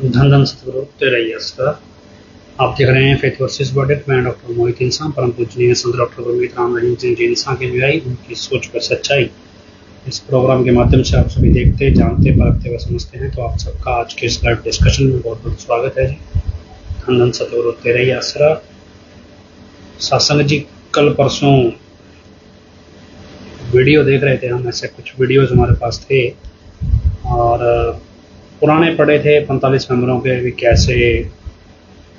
धन धन सतगुरु तेरा ही असरा। आप देख रहे हैं फेथ वर्सेस वर्डिक्ट। मैं डॉक्टर मोहित इंसान परम पूजनीय संत डॉक्टर गुरमीत राम रहीम सिंह जी इंसान की जुआई उनकी सोच पर सच्चाई इस प्रोग्राम के माध्यम से आप सभी देखते जानते परखते व समझते हैं। तो आप सबका आज के इस लाइव डिस्कशन में बहुत बहुत स्वागत है जी। धन धन सतगुरु तेरा ही असरा। सत्संग जी कल परसों वीडियो देख रहे थे हम, ऐसे कुछ वीडियोज हमारे पास थे और पुराने पड़े थे 45 मेंबरों के भी कैसे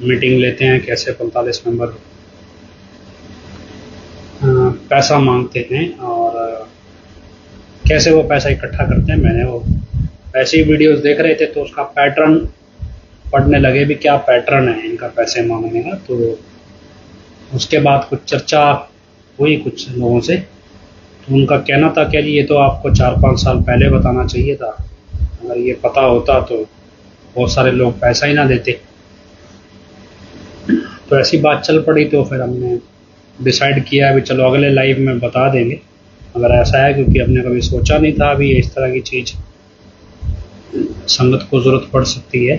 मीटिंग लेते हैं, कैसे 45 मेंबर पैसा मांगते हैं और कैसे वो पैसा इकट्ठा करते हैं। मैंने वो ऐसे ही वीडियोस देख रहे थे तो उसका पैटर्न पढ़ने लगे भी क्या पैटर्न है इनका पैसे मांगने का। तो उसके बाद कुछ चर्चा हुई कुछ लोगों से, तो उनका कहना था क्या जी ये तो आपको 4-5 साल पहले बताना चाहिए था, अगर ये पता होता तो बहुत सारे लोग पैसा ही ना देते। तो ऐसी बात चल पड़ी तो फिर हमने डिसाइड किया अभी चलो अगले लाइव में बता देंगे अगर ऐसा है, क्योंकि हमने कभी सोचा नहीं था अभी इस तरह की चीज़ संगत को ज़रूरत पड़ सकती है।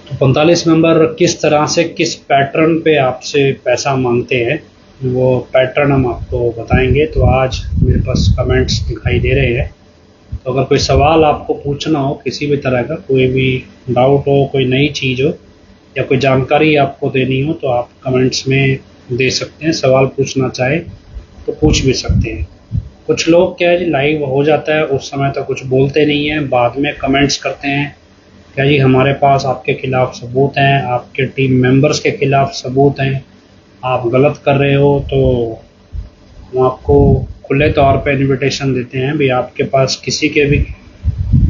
तो 45 मेंबर किस तरह से किस पैटर्न पे आपसे पैसा मांगते हैं वो पैटर्न हम आपको बताएंगे। तो आज मेरे पास कमेंट्स दिखाई दे रहे हैं, तो अगर कोई सवाल आपको पूछना हो किसी भी तरह का, कोई भी डाउट हो, कोई नई चीज़ हो या कोई जानकारी आपको देनी हो तो आप कमेंट्स में दे सकते हैं। सवाल पूछना चाहे तो पूछ भी सकते हैं। कुछ लोग क्या है जी लाइव हो जाता है उस समय तो कुछ बोलते नहीं हैं, बाद में कमेंट्स करते हैं क्या जी हमारे पास आपके खिलाफ सबूत हैं, आपके टीम मेंबर्स के खिलाफ सबूत हैं, आप गलत कर रहे हो। तो हम आपको खुले तौर पे इनविटेशन देते हैं भी आपके पास किसी के भी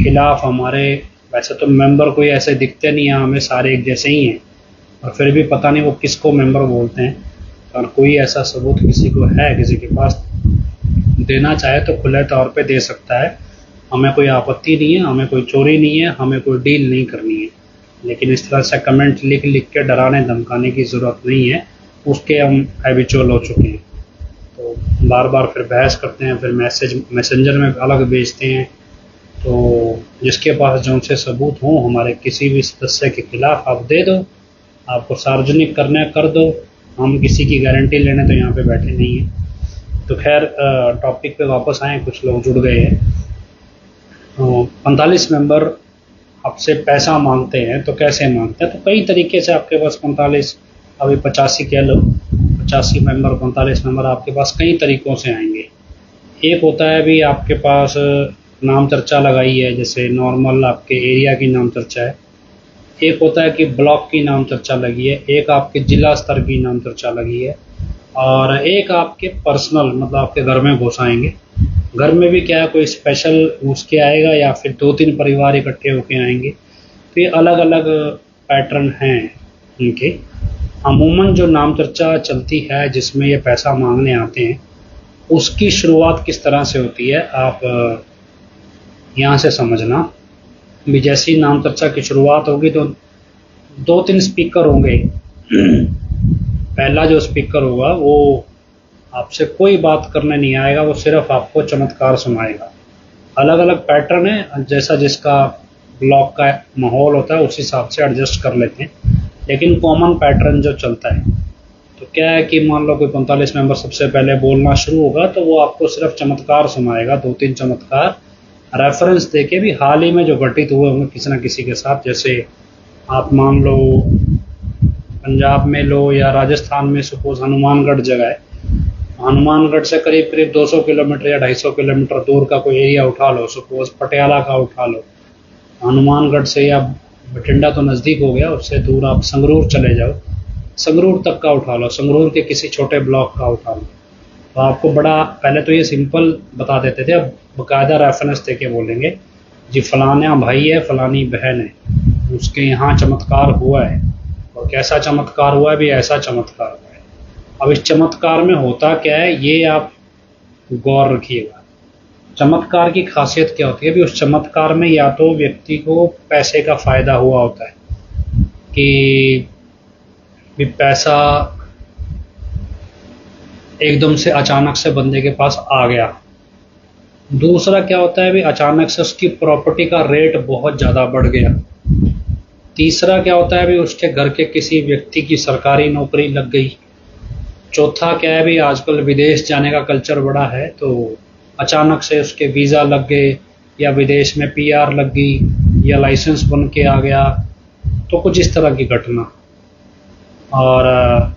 खिलाफ हमारे, वैसे तो मेंबर कोई ऐसे दिखते नहीं हैं हमें, सारे एक जैसे ही हैं और फिर भी पता नहीं वो किसको मेंबर बोलते हैं। और कोई ऐसा सबूत किसी को है किसी के पास देना चाहे तो खुले तौर पे दे सकता है, हमें कोई आपत्ति नहीं है, हमें कोई चोरी नहीं है, हमें कोई डील नहीं करनी है। लेकिन इस तरह से कमेंट लिख लिख के डराने धमकाने की ज़रूरत नहीं है, उसके हम हैबिचुअल हो चुके हैं। तो बार बार फिर बहस करते हैं, फिर मैसेंजर में अलग भेजते हैं। तो जिसके पास जो से सबूत हो हमारे किसी भी सदस्य के खिलाफ आप दे दो, आपको सार्वजनिक करना कर दो, हम किसी की गारंटी लेने तो यहाँ पे बैठे नहीं हैं। तो खैर टॉपिक पे वापस आए, कुछ लोग जुड़ गए हैं। 45 मेंबर आपसे पैसा मांगते हैं तो कैसे मांगते हैं, तो कई तरीके से आपके पास 45 अभी 85 कह लो, 85 मेंबर 45 मेंबर आपके पास कई तरीक़ों से आएंगे। एक होता है भी आपके पास नाम चर्चा लगाई है, जैसे नॉर्मल आपके एरिया की नाम चर्चा है। एक होता है कि ब्लॉक की नाम चर्चा लगी है, एक आपके ज़िला स्तर की नाम चर्चा लगी है और एक आपके पर्सनल मतलब आपके घर में घुसाएंगे। घर में भी क्या है कोई स्पेशल घुस के आएगा या फिर 2-3 परिवार इकट्ठे होके आएंगे। तो ये अलग अलग पैटर्न हैं इनके। अमूमन जो नाम चर्चा चलती है जिसमें ये पैसा मांगने आते हैं उसकी शुरुआत किस तरह से होती है आप यहाँ से समझना भी। जैसी नाम चर्चा की शुरुआत होगी तो 2-3 स्पीकर होंगे। पहला जो स्पीकर होगा वो आपसे कोई बात करने नहीं आएगा, वो सिर्फ आपको चमत्कार सुनाएगा। अलग अलग पैटर्न है, जैसा जिसका ब्लॉक का माहौल होता है उस हिसाब से एडजस्ट कर लेते हैं, लेकिन कॉमन पैटर्न जो चलता है तो क्या है कि मान लो कोई 45 मेंबर सबसे पहले बोलना शुरू होगा तो वो आपको सिर्फ चमत्कार सुनाएगा, 2-3 चमत्कार रेफरेंस देके भी हाल ही में जो घटित हुए होंगे किसी न किसी के साथ। जैसे आप मान लो पंजाब में लो या राजस्थान में सपोज हनुमानगढ़ जगह है, हनुमानगढ़ से करीब करीब 200 किलोमीटर या 250 किलोमीटर दूर का कोई एरिया उठा लो, सपोज पटियाला का उठा लो। हनुमानगढ़ से या बठिंडा तो नज़दीक हो गया, उससे दूर आप संगरूर चले जाओ, संगरूर तक का उठा लो, संगरूर के किसी छोटे ब्लॉक का उठा लो। तो आपको बड़ा पहले तो ये सिंपल बता देते थे, अब बाकायदा रेफरेंस दे के बोलेंगे जी फलाना भाई है फलानी बहन है, उसके यहाँ चमत्कार हुआ है और कैसा चमत्कार हुआ है भी ऐसा चमत्कार हुआ है। अब इस चमत्कार में होता क्या है ये आप गौर रखिएगा। चमत्कार की खासियत क्या होती है भी उस चमत्कार में या तो व्यक्ति को पैसे का फ़ायदा हुआ होता है कि भी पैसा एकदम से अचानक से बंदे के पास आ गया। दूसरा क्या होता है भी अचानक से उसकी प्रॉपर्टी का रेट बहुत ज़्यादा बढ़ गया। तीसरा क्या होता है, अभी उसके घर के किसी व्यक्ति की सरकारी नौकरी लग गई। चौथा क्या है, भी आजकल विदेश जाने का कल्चर बड़ा है, तो अचानक से उसके वीज़ा लग गए, या विदेश में पीआर लग गई, या लाइसेंस बन के आ गया, तो कुछ इस तरह की घटना। और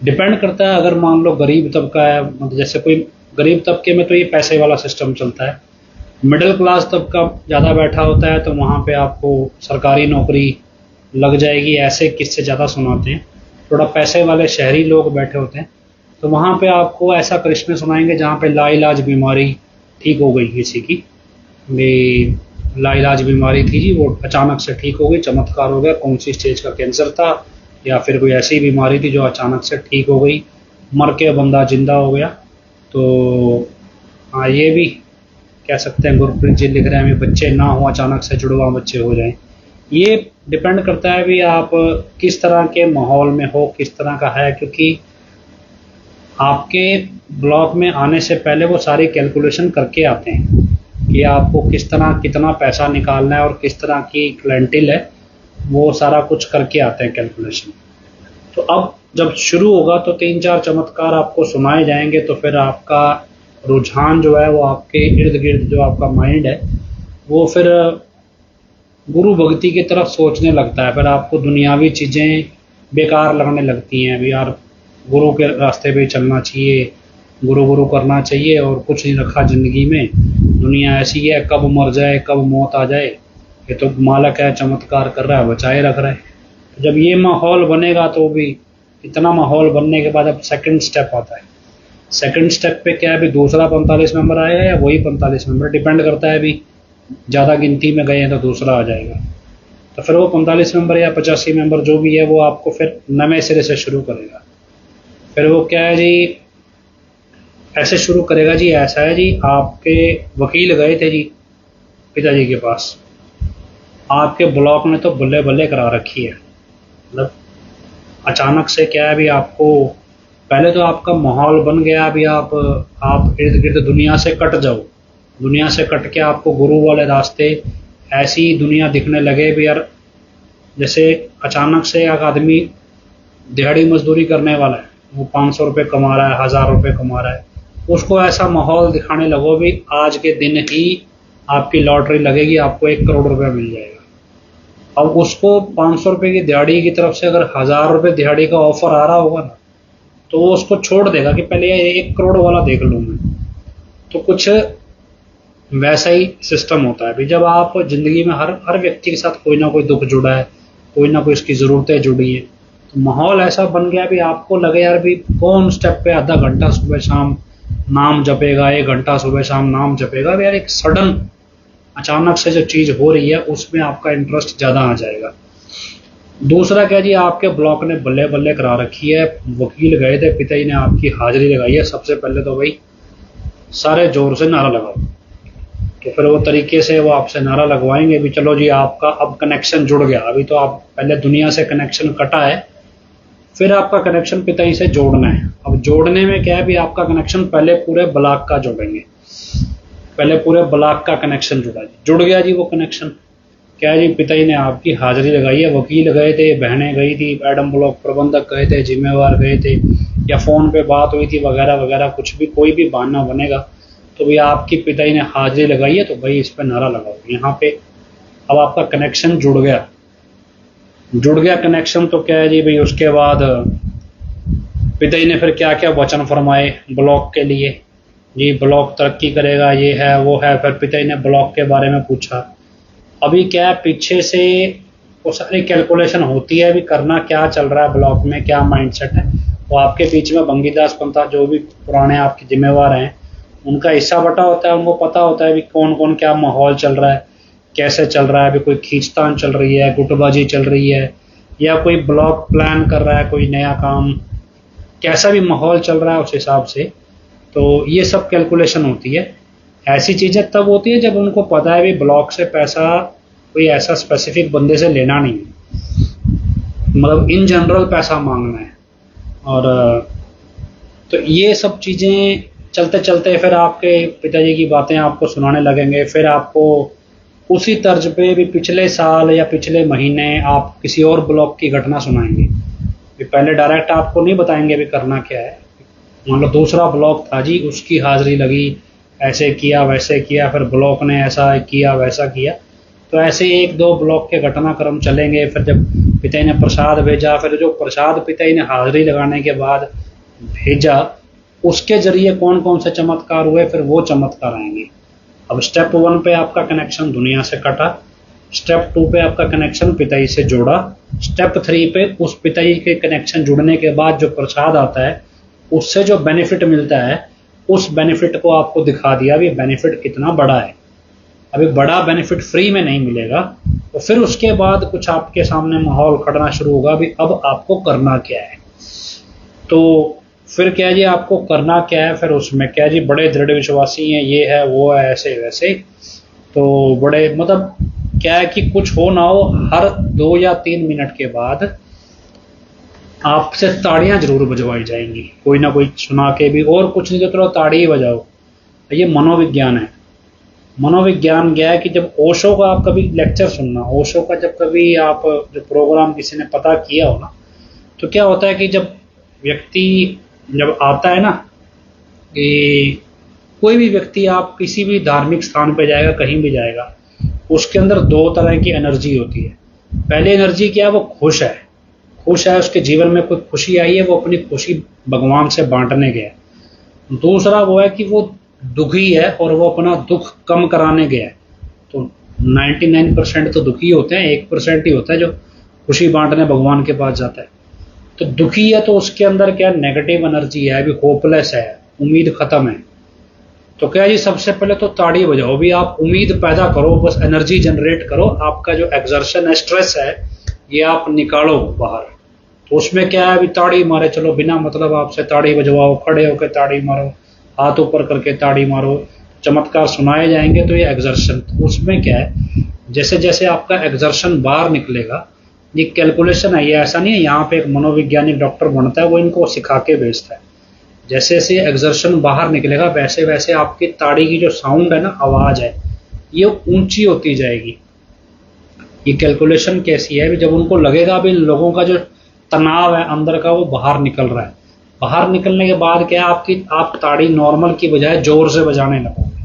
डिपेंड करता है, अगर मान लो गरीब तबका है, मतलब जैसे कोई गरीब तबके में तो ये पैसे वाला सिस्टम चलता है। मिडिल क्लास तबका ज़्यादा बैठा होता है, तो वहाँ पे आपको सरकारी नौकरी लग जाएगी, ऐसे किस्से ज़्यादा सुनाते हैं। थोड़ा पैसे वाले शहरी लोग बैठे होते हैं, तो वहाँ पे आपको ऐसा करिश्मे सुनाएंगे जहाँ पे लाइलाज बीमारी ठीक हो गई किसी की, लाइलाज बीमारी थी जी, वो अचानक से ठीक हो गई, चमत्कार हो गया, कौन सी स्टेज का कैंसर था, या फिर कोई ऐसी बीमारी थी जो अचानक से ठीक हो गई, मर के बंदा जिंदा हो गया। तो हाँ, ये भी कह सकते हैं। गुरप्रीत जी लिख रहे हैं हमें बच्चे ना हो, अचानक से जुड़वा बच्चे हो जाएं। ये डिपेंड करता है भी आप किस तरह के माहौल में हो, किस तरह का है, क्योंकि आपके ब्लॉक में आने से पहले वो सारी कैलकुलेशन करके आते हैं कि आपको किस तरह कितना पैसा निकालना है और किस तरह की क्लाइंटेल है, वो सारा कुछ करके आते हैं कैलकुलेशन। तो अब जब शुरू होगा तो 3-4 चमत्कार आपको सुनाए जाएंगे, तो फिर आपका रुझान जो है वो आपके इर्द गिर्द जो आपका माइंड है वो फिर गुरु भक्ति की तरफ सोचने लगता है। फिर आपको दुनियावी चीज़ें बेकार लगने लगती हैं, भी यार गुरु के रास्ते पे चलना चाहिए, गुरु गुरु करना चाहिए, और कुछ नहीं रखा ज़िंदगी में, दुनिया ऐसी है, कब मर जाए कब मौत आ जाए, ये तो मालक है, चमत्कार कर रहा है, बचाए रख रहा है। तो जब ये माहौल बनेगा, तो भी इतना माहौल बनने के बाद अब सेकंड स्टेप आता है। सेकंड स्टेप पे क्या है, भी दूसरा 45 मेंबर आएगा या वही 45 मेंबर, डिपेंड करता है, भी ज़्यादा गिनती में गए हैं तो दूसरा आ जाएगा। तो फिर वो 45 मेंबर या 85 मेंबर जो भी है वो आपको फिर नए सिरे से शुरू करेगा। फिर वो क्या है जी, ऐसे शुरू करेगा जी, ऐसा है जी, आपके वकील गए थे जी पिताजी के पास, आपके ब्लॉक ने तो बल्ले बल्ले करा रखी है। मतलब अचानक से क्या है, भी आपको पहले तो आपका माहौल बन गया, अभी आप इर्द गिर्द दुनिया से कट जाओ, दुनिया से कट के आपको गुरु वाले रास्ते, ऐसी दुनिया दिखने लगे भी यार, जैसे अचानक से एक आदमी दिहाड़ी मजदूरी करने वाला है, वो 500 रुपये कमा रहा है, 1000 रुपये कमा रहा है, उसको ऐसा माहौल दिखाने लगो भी आज के दिन ही आपकी लॉटरी लगेगी, आपको 1 करोड़ रुपया मिल जाएगा। अब उसको 500 रुपये की दिहाड़ी की तरफ से अगर 1000 रुपये दिहाड़ी का ऑफर आ रहा होगा ना, तो वो उसको छोड़ देगा कि पहले ये 1 करोड़ वाला देख लूँ मैं। तो कुछ वैसा ही सिस्टम होता है भी, जब आप ज़िंदगी में हर व्यक्ति के साथ कोई ना कोई दुख जुड़ा है, कोई ना कोई इसकी ज़रूरतें जुड़ी हैं, तो माहौल ऐसा बन गया भी आपको लगे यार भी कौन स्टेप पे आधा घंटा सुबह शाम नाम जपेगा, 1 घंटा सुबह शाम नाम जपेगा, यार एक सडन अचानक से जो चीज़ हो रही है उसमें आपका इंटरेस्ट ज़्यादा आ जाएगा। दूसरा क्या जी, आपके ब्लॉक ने बल्ले बल्ले करा रखी है, वकील गए थे, पिताजी ने आपकी हाजिरी लगाई है, सबसे पहले तो भाई सारे जोर से नारा लगाओ। तो फिर वो तरीके से वो आपसे नारा लगवाएंगे भी चलो जी आपका अब कनेक्शन जुड़ गया। अभी तो आप पहले दुनिया से कनेक्शन कटा है, फिर आपका कनेक्शन पिताजी से जोड़ना है। अब जोड़ने में क्या है भी, आपका कनेक्शन पहले पूरे ब्लॉक का जोड़ेंगे, पहले पूरे ब्लॉक का कनेक्शन जुड़ गया जी वो कनेक्शन। क्या है जी, पिताजी ने आपकी हाजिरी लगाई है, वकील गए थे, बहनें गई थी, एडम ब्लॉक प्रबंधक गए थे, जिम्मेवार गए थे, या फ़ोन पे बात हुई थी वगैरह वगैरह, कुछ भी कोई भी बहाना बनेगा, तो भाई आपकी पिताजी ने हाजिरी लगाई है, तो भाई इस पर नारा लगाओ। यहाँ पे अब आपका कनेक्शन जुड़ गया कनेक्शन। तो क्या है जी भाई, उसके बाद पिताजी ने फिर क्या क्या वचन फरमाए ब्लॉक के लिए जी, ब्लॉक तरक्की करेगा, ये है वो है। फिर पिताजी ने ब्लॉक के बारे में पूछा। अभी क्या है, पीछे से वो सारी कैलकुलेशन होती है, अभी करना क्या चल रहा है ब्लॉक में, क्या माइंडसेट है, वो आपके बीच में बंगीदास पंथा जो भी पुराने आपके जिम्मेवार हैं उनका हिस्सा बटा होता है, उनको पता होता है भी कौन कौन क्या माहौल चल रहा है, कैसे चल रहा है, अभी कोई खींचतान चल रही है, गुटबाजी चल रही है, या कोई ब्लॉक प्लान कर रहा है, कोई नया काम, कैसा भी माहौल चल रहा है उस हिसाब से। तो ये सब कैलकुलेशन होती है। ऐसी चीज़ें तब होती है जब उनको पता है भी ब्लॉक से पैसा कोई ऐसा स्पेसिफिक बंदे से लेना नहीं है, मतलब इन जनरल पैसा मांगना है। और तो ये सब चीज़ें चलते चलते फिर आपके पिताजी की बातें आपको सुनाने लगेंगे, फिर आपको उसी तर्ज पे भी पिछले साल या पिछले महीने आप किसी और ब्लॉक की घटना सुनाएंगे। पहले डायरेक्ट आपको नहीं बताएंगे अभी करना क्या है। मान लो दूसरा ब्लॉक था जी, उसकी हाजिरी लगी, ऐसे किया वैसे किया, फिर ब्लॉक ने ऐसा किया वैसा किया। तो ऐसे एक दो ब्लॉक के घटनाक्रम चलेंगे। फिर जब पिताजी ने प्रसाद भेजा, फिर जो प्रसाद पिताजी ने हाजिरी लगाने के बाद भेजा, उसके जरिए कौन कौन से चमत्कार हुए, फिर वो चमत्कार आएंगे। अब स्टेप 1 पे आपका कनेक्शन दुनिया से कटा, स्टेप 2 पे आपका कनेक्शन पिताजी से जोड़ा, स्टेप 3 पे उस पिताजी के कनेक्शन जुड़ने के बाद जो प्रसाद आता है उससे जो बेनिफिट मिलता है, उस बेनिफिट को आपको दिखा दिया भी बेनिफिट कितना बड़ा है। अभी बड़ा बेनिफिट फ्री में नहीं मिलेगा। तो फिर उसके बाद कुछ आपके सामने माहौल खड़ना शुरू होगा भी अब आपको करना क्या है। तो फिर क्या जी आपको करना क्या है, फिर उसमें क्या जी बड़े दृढ़ विश्वासी हैं, ये है वो है ऐसे वैसे। तो बड़े मतलब क्या है कि कुछ हो ना हो, हर 2 या 3 मिनट के बाद आपसे ताड़ियां जरूर बजवाई जाएंगी, कोई ना कोई सुना के भी, और कुछ नहीं तो चलो ताड़ी ही बजाओ। ये मनोविज्ञान है। मनोविज्ञान क्या है कि जब ओशो का आप कभी लेक्चर सुनना, ओशो का जब कभी आप जो प्रोग्राम किसी ने पता किया हो ना, तो क्या होता है कि जब व्यक्ति जब आता है ना, कि कोई भी व्यक्ति आप किसी भी धार्मिक स्थान पे जाएगा, कहीं भी जाएगा, उसके अंदर 2 तरह की एनर्जी होती है। पहली एनर्जी क्या है, वो खुश है, खुश है, उसके जीवन में कोई खुशी आई है, वो अपनी खुशी भगवान से बांटने गया। दूसरा वो है कि वो दुखी है और वो अपना दुख कम कराने गया है। तो 99% तो दुखी होते हैं, 1% ही होता है जो खुशी बांटने भगवान के पास जाता है। तो दुखी है तो उसके अंदर क्या नेगेटिव एनर्जी है, अभी होपलेस है, उम्मीद खत्म है। तो क्या जी सबसे पहले तो ताड़ी बजाओ भी, आप उम्मीद पैदा करो, बस एनर्जी जनरेट करो। आपका जो एक्सर्शन है, स्ट्रेस है, ये आप निकालो बाहर। तो उसमें क्या है, अभी ताड़ी मारे चलो, बिना मतलब आपसे ताड़ी बजवाओ, खड़े होकर ताड़ी मारो, हाथ ऊपर करके ताड़ी मारो, चमत्कार सुनाए जाएंगे। तो ये एक्सर्शन, तो उसमें क्या है, जैसे जैसे आपका एक्सर्शन बाहर निकलेगा, ये कैलकुलेशन है, ये ऐसा नहीं है यहाँ पे एक मनोवैज्ञानिक डॉक्टर बनता है वो इनको सिखा के भेजता है। जैसे जैसे एक्सर्शन बाहर निकलेगा वैसे वैसे आपकी ताड़ी की जो साउंड है ना, आवाज है, ये ऊंची होती जाएगी। ये कैलकुलेशन कैसी है, जब उनको लगेगा भी लोगों का जो तनाव है अंदर का वो बाहर निकल रहा है, बाहर निकलने के बाद क्या है, आप ताड़ी नॉर्मल की बजाय जोर से बजाने लगोगे।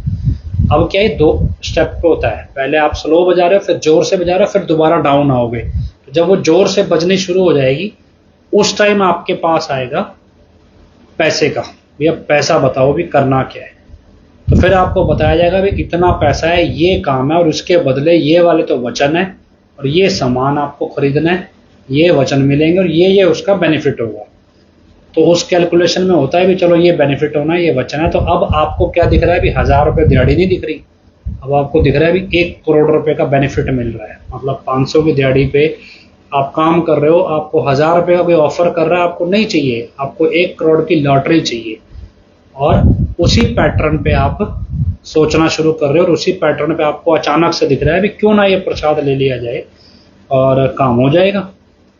अब क्या है, 2 स्टेप पे होता है, पहले आप स्लो बजा रहे हो, फिर जोर से बजा रहे हो, फिर दोबारा डाउन आओगे। तो जब वो जोर से बजनी शुरू हो जाएगी, उस टाइम आपके पास आएगा पैसे का, भैया पैसा बताओ भी करना क्या है। तो फिर आपको बताया जाएगा भी इतना पैसा है, ये काम है, और उसके बदले ये वाले तो वचन है, और ये सामान आपको खरीदना है, ये वचन मिलेंगे, और ये उसका बेनिफिट होगा। तो उस कैलकुलेशन में होता है भी चलो ये बेनिफिट होना है, ये वचन है। तो अब आपको क्या दिख रहा है भी 1000 रुपये दिहाड़ी नहीं दिख रही, अब आपको दिख रहा है भी 1 करोड़ रुपए का बेनिफिट मिल रहा है। मतलब 500 की दिहाड़ी पे आप काम कर रहे हो, आपको 1000 रुपये का कोई ऑफर कर रहा है, आपको नहीं चाहिए, आपको 1 करोड़ की लॉटरी चाहिए। और उसी पैटर्न पे आप सोचना शुरू कर रहे हो, और उसी पैटर्न पे आपको अचानक से दिख रहा है भी क्यों ना ये प्रसाद ले लिया जाए और काम हो जाएगा।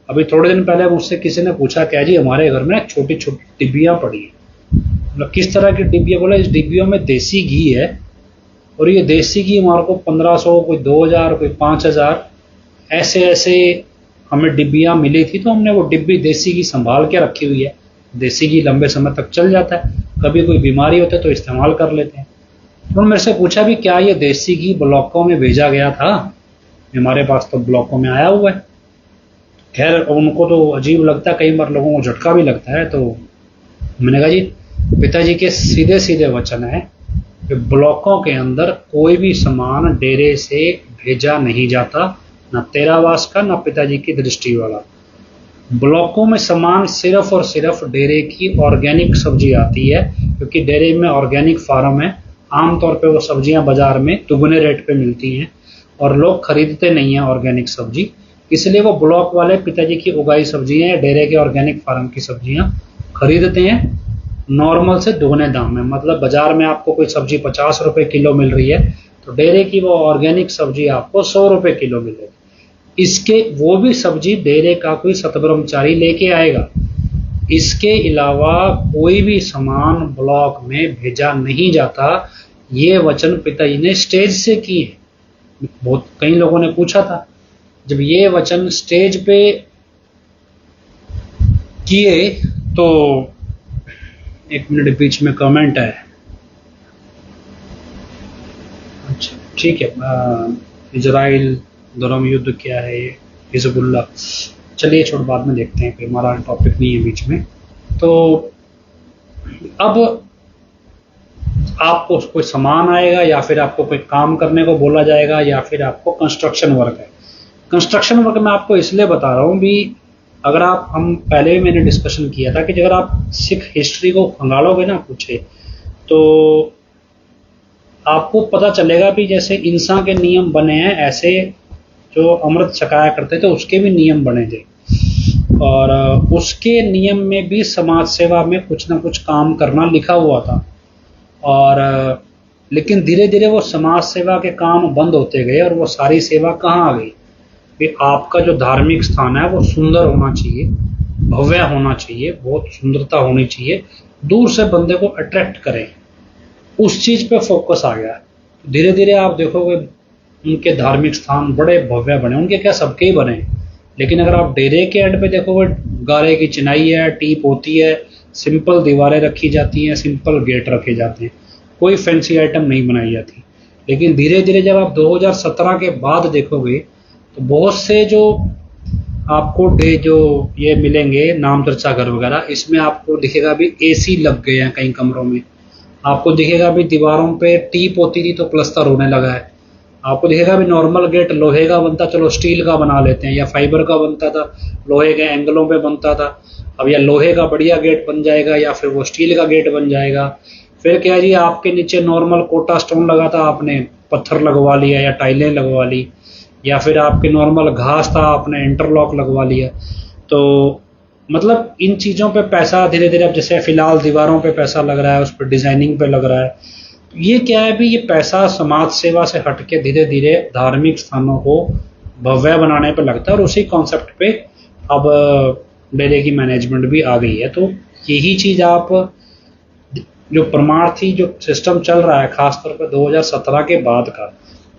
अभी थोड़े दिन पहले मुझसे किसी ने पूछा, क्या जी हमारे घर में छोटी छोटी डिब्बियां पड़ी है। मतलब किस तरह की डिब्बियां, बोला इस डिब्बियों में देसी घी है, और ये देसी घी हमारे को 1500, कोई 2000, कोई 5000, ऐसे ऐसे हमें डिब्बियां मिली थी। तो हमने वो डिब्बी देसी घी संभाल के रखी हुई है। देसी घी लंबे समय तक चल जाता है, कभी कोई बीमारी होती है तो इस्तेमाल कर लेते हैं। तो मेरे से पूछा भी क्या ये देसी घी ब्लॉकों में भेजा गया था, हमारे पास तो ब्लॉकों में आया हुआ है। खैर उनको तो अजीब लगता है, कई बार लोगों को झटका भी लगता है। तो मैंने कहा जी पिताजी के सीधे सीधे वचन है कि ब्लॉकों के अंदर कोई भी सामान डेरे से भेजा नहीं जाता, ना तेरावास का, ना पिताजी की दृष्टि वाला। ब्लॉकों में सामान सिर्फ और सिर्फ डेरे की ऑर्गेनिक सब्जी आती है, क्योंकि डेरे में ऑर्गेनिक फार्म है। आमतौर पे वो सब्जियां बाजार में दुगने रेट पे मिलती हैं और लोग खरीदते नहीं हैं ऑर्गेनिक सब्जी, इसलिए वो ब्लॉक वाले पिताजी की उगाई सब्जियां या डेरे के ऑर्गेनिक फार्म की सब्जियां खरीदते हैं नॉर्मल से दुगने दाम में। मतलब बाजार में आपको कोई सब्जी 50 रुपए किलो मिल रही है, तो डेरे की वो ऑर्गेनिक सब्जी आपको 100 रुपए किलो मिलेगी। इसके वो भी सब्जी डेरे का कोई सतब्रह्मचारी लेके आएगा। इसके अलावा कोई भी सामान ब्लॉक में भेजा नहीं जाता। ये वचन पिताजी ने स्टेज से किए। बहुत कई लोगों ने पूछा था, जब ये वचन स्टेज पे किए तो 1 मिनट बीच में कमेंट है। अच्छा ठीक है, इजराइल धर्म युद्ध क्या है, हिजबुल्ला, चलिए छोड़, बाद में देखते हैं, फिर हमारा टॉपिक नहीं है बीच में। तो अब आपको कोई सामान आएगा या फिर आपको कोई काम करने को बोला जाएगा या फिर आपको कंस्ट्रक्शन वर्क है। कंस्ट्रक्शन वर्क मैं आपको इसलिए बता रहा हूँ भी, अगर आप, हम पहले भी मैंने डिस्कशन किया था कि अगर आप सिख हिस्ट्री को खंगालोगे ना पूछे, तो आपको पता चलेगा भी जैसे इंसान के नियम बने हैं, ऐसे जो अमृत छकाया करते थे उसके भी नियम बने थे, और उसके नियम में भी समाज सेवा में कुछ ना कुछ काम करना लिखा हुआ था। और लेकिन धीरे धीरे वो समाज सेवा के काम बंद होते गए और वो सारी सेवा कहाँ आ गई कि आपका जो धार्मिक स्थान है वो सुंदर होना चाहिए, भव्य होना चाहिए, बहुत सुंदरता होनी चाहिए, दूर से बंदे को अट्रैक्ट करें, उस चीज पे फोकस आ गया। धीरे धीरे आप देखोगे उनके धार्मिक स्थान बड़े भव्य बने, उनके क्या सबके ही बने, लेकिन अगर आप डेरे के एंड पे देखोगे गारे की चिनाई है, टीप होती है, सिंपल दीवारें रखी जाती हैं, सिंपल गेट रखे जाते हैं, कोई फैंसी आइटम नहीं बनाई जाती। लेकिन धीरे धीरे जब आप 2017 के बाद देखोगे तो बहुत से जो आपको जो ये मिलेंगे नाम चर्चा घर वगैरह, इसमें आपको दिखेगा भी एसी लग गए हैं कई कमरों में, आपको दिखेगा भी दीवारों पे टीप होती थी तो प्लस्तर होने लगा है, आपको दिखेगा भी नॉर्मल गेट लोहे का बनता, चलो स्टील का बना लेते हैं, या फाइबर का बनता था, लोहे के एंगलों पे बनता था, अब या लोहे का बढ़िया गेट बन जाएगा या फिर वो स्टील का गेट बन जाएगा। फिर क्या जी, आपके नीचे नॉर्मल कोटा स्टोन लगा था, आपने पत्थर लगवा लिया या टाइलें लगवा ली, या फिर आपके नॉर्मल घास था, आपने इंटरलॉक लगवा लिया। तो मतलब इन चीज़ों पे पैसा धीरे धीरे, अब जैसे फिलहाल दीवारों पे पैसा लग रहा है, उस पर डिजाइनिंग पे लग रहा है, ये क्या है भी, ये पैसा समाज सेवा से हटके धीरे धीरे धार्मिक स्थानों को भव्य बनाने पे लगता है, और उसी कॉन्सेप्ट पे अब डेरे की मैनेजमेंट भी आ गई है। तो यही चीज आप, जो परमार्थी जो सिस्टम चल रहा है खासतौर पर 2017 के बाद का,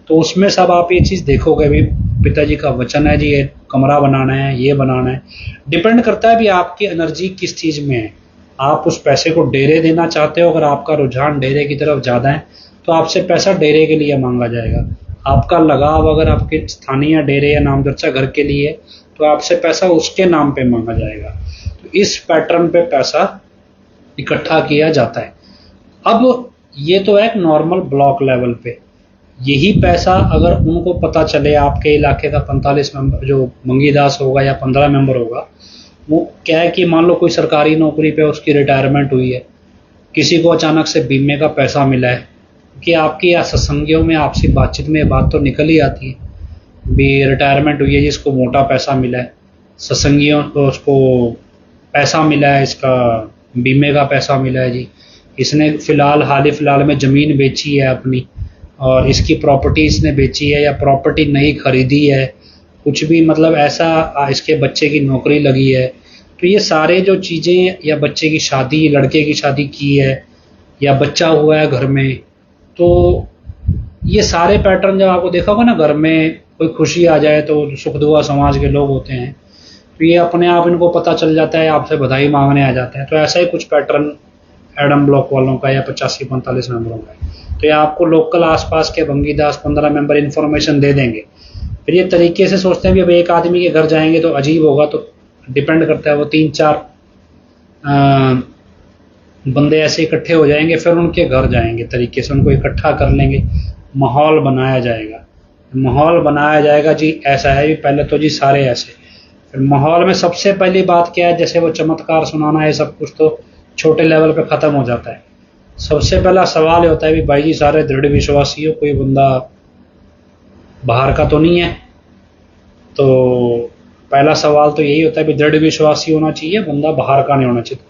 तो उसमें सब आप ये चीज देखोगे भी, पिताजी का वचन है जी, ये कमरा बनाना है, ये बनाना है, डिपेंड करता है भी आपकी एनर्जी किस चीज में है। आप उस पैसे को डेरे देना चाहते हो, अगर आपका रुझान डेरे की तरफ ज़्यादा है तो आपसे पैसा डेरे के लिए मांगा जाएगा। आपका लगाव अगर आपके स्थानीय डेरे या नामदर्शा घर के लिए तो आपसे पैसा उसके नाम पे मांगा जाएगा। तो इस पैटर्न पे पैसा इकट्ठा किया जाता है। अब ये तो है एक नॉर्मल ब्लॉक लेवल पे, यही पैसा अगर उनको पता चले आपके इलाके का 45 मेंबर जो मंगीदास होगा या 15 मेंबर होगा, वो क्या है कि मान लो कोई सरकारी नौकरी पे उसकी रिटायरमेंट हुई है, किसी को अचानक से बीमे का पैसा मिला है, कि आपकी या सत्संगियों में आपसी बातचीत में ये बात तो निकल ही आती है भी रिटायरमेंट हुई है जी, इसको मोटा पैसा मिला है, सत्संगियों को उसको पैसा मिला है, इसका बीमे का पैसा मिला है जी, इसने हाल ही फिलहाल में ज़मीन बेची है अपनी, और इसकी प्रॉपर्टी इसने बेची है या प्रॉपर्टी नहीं खरीदी है, कुछ भी मतलब ऐसा, इसके बच्चे की नौकरी लगी है। तो ये सारे जो चीज़ें, या बच्चे की शादी, लड़के की शादी की है, या बच्चा हुआ है घर में, तो ये सारे पैटर्न जब आपको देखा होगा ना, घर में कोई खुशी आ जाए तो सुख दुआ समाज के लोग होते हैं, तो ये अपने आप इनको पता चल जाता है, आपसे बधाई मांगने आ जाते हैं। तो ऐसा ही कुछ पैटर्न एडम ब्लॉक वालों का या 85-45 मेंबरों का है। तो ये आपको लोकल आसपास के बंगीदास 15 मेंबर इन्फॉर्मेशन दे देंगे। फिर ये तरीके से सोचते हैं भी अब एक आदमी के घर जाएंगे तो अजीब होगा, तो डिपेंड करता है, वो 3-4 बंदे ऐसे इकट्ठे हो जाएंगे, फिर उनके घर जाएंगे, तरीके से उनको इकट्ठा कर लेंगे, माहौल बनाया जाएगा। माहौल बनाया जाएगा जी, ऐसा है भी, पहले तो जी सारे ऐसे, फिर माहौल में सबसे पहली बात क्या है, जैसे वो चमत्कार सुनाना है सब कुछ तो छोटे लेवल पे ख़त्म हो जाता है। सबसे पहला सवाल ये होता है भी भाई जी सारे दृढ़ विश्वासी हो, कोई बंदा बाहर का तो नहीं है। तो पहला सवाल तो यही होता है भी दृढ़ विश्वासी होना चाहिए, बंदा बाहर का नहीं होना चाहिए।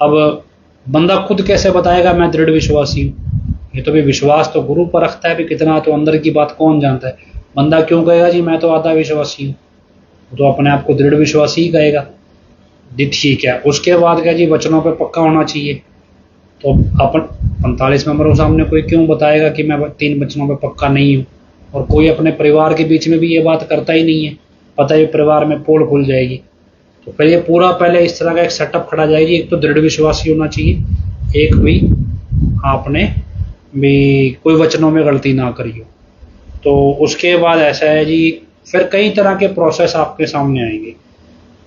अब बंदा खुद कैसे बताएगा मैं दृढ़ विश्वासी हूँ, ये तो भी विश्वास तो गुरु पर रखता है भी कितना, तो अंदर की बात कौन जानता है। बंदा क्यों कहेगा जी मैं तो आधा विश्वासी हूँ, तो अपने आप को दृढ़ विश्वासी ही कहेगा जी, ठीक है। उसके बाद क्या जी, वचनों पे पक्का होना चाहिए। तो अपन 45 मेंबरों के सामने कोई क्यों बताएगा कि मैं 3 वचनों पे पक्का नहीं हूँ, और कोई अपने परिवार के बीच में भी ये बात करता ही नहीं है, पता है परिवार में पोल खुल जाएगी। तो फिर ये पूरा पहले इस तरह का एक सेटअप खड़ा जाएगी। एक तो दृढ़ विश्वासी होना चाहिए, एक भी आपने भी कोई वचनों में गलती ना करी हो। तो उसके बाद ऐसा है जी, फिर कई तरह के प्रोसेस आपके सामने आएंगे।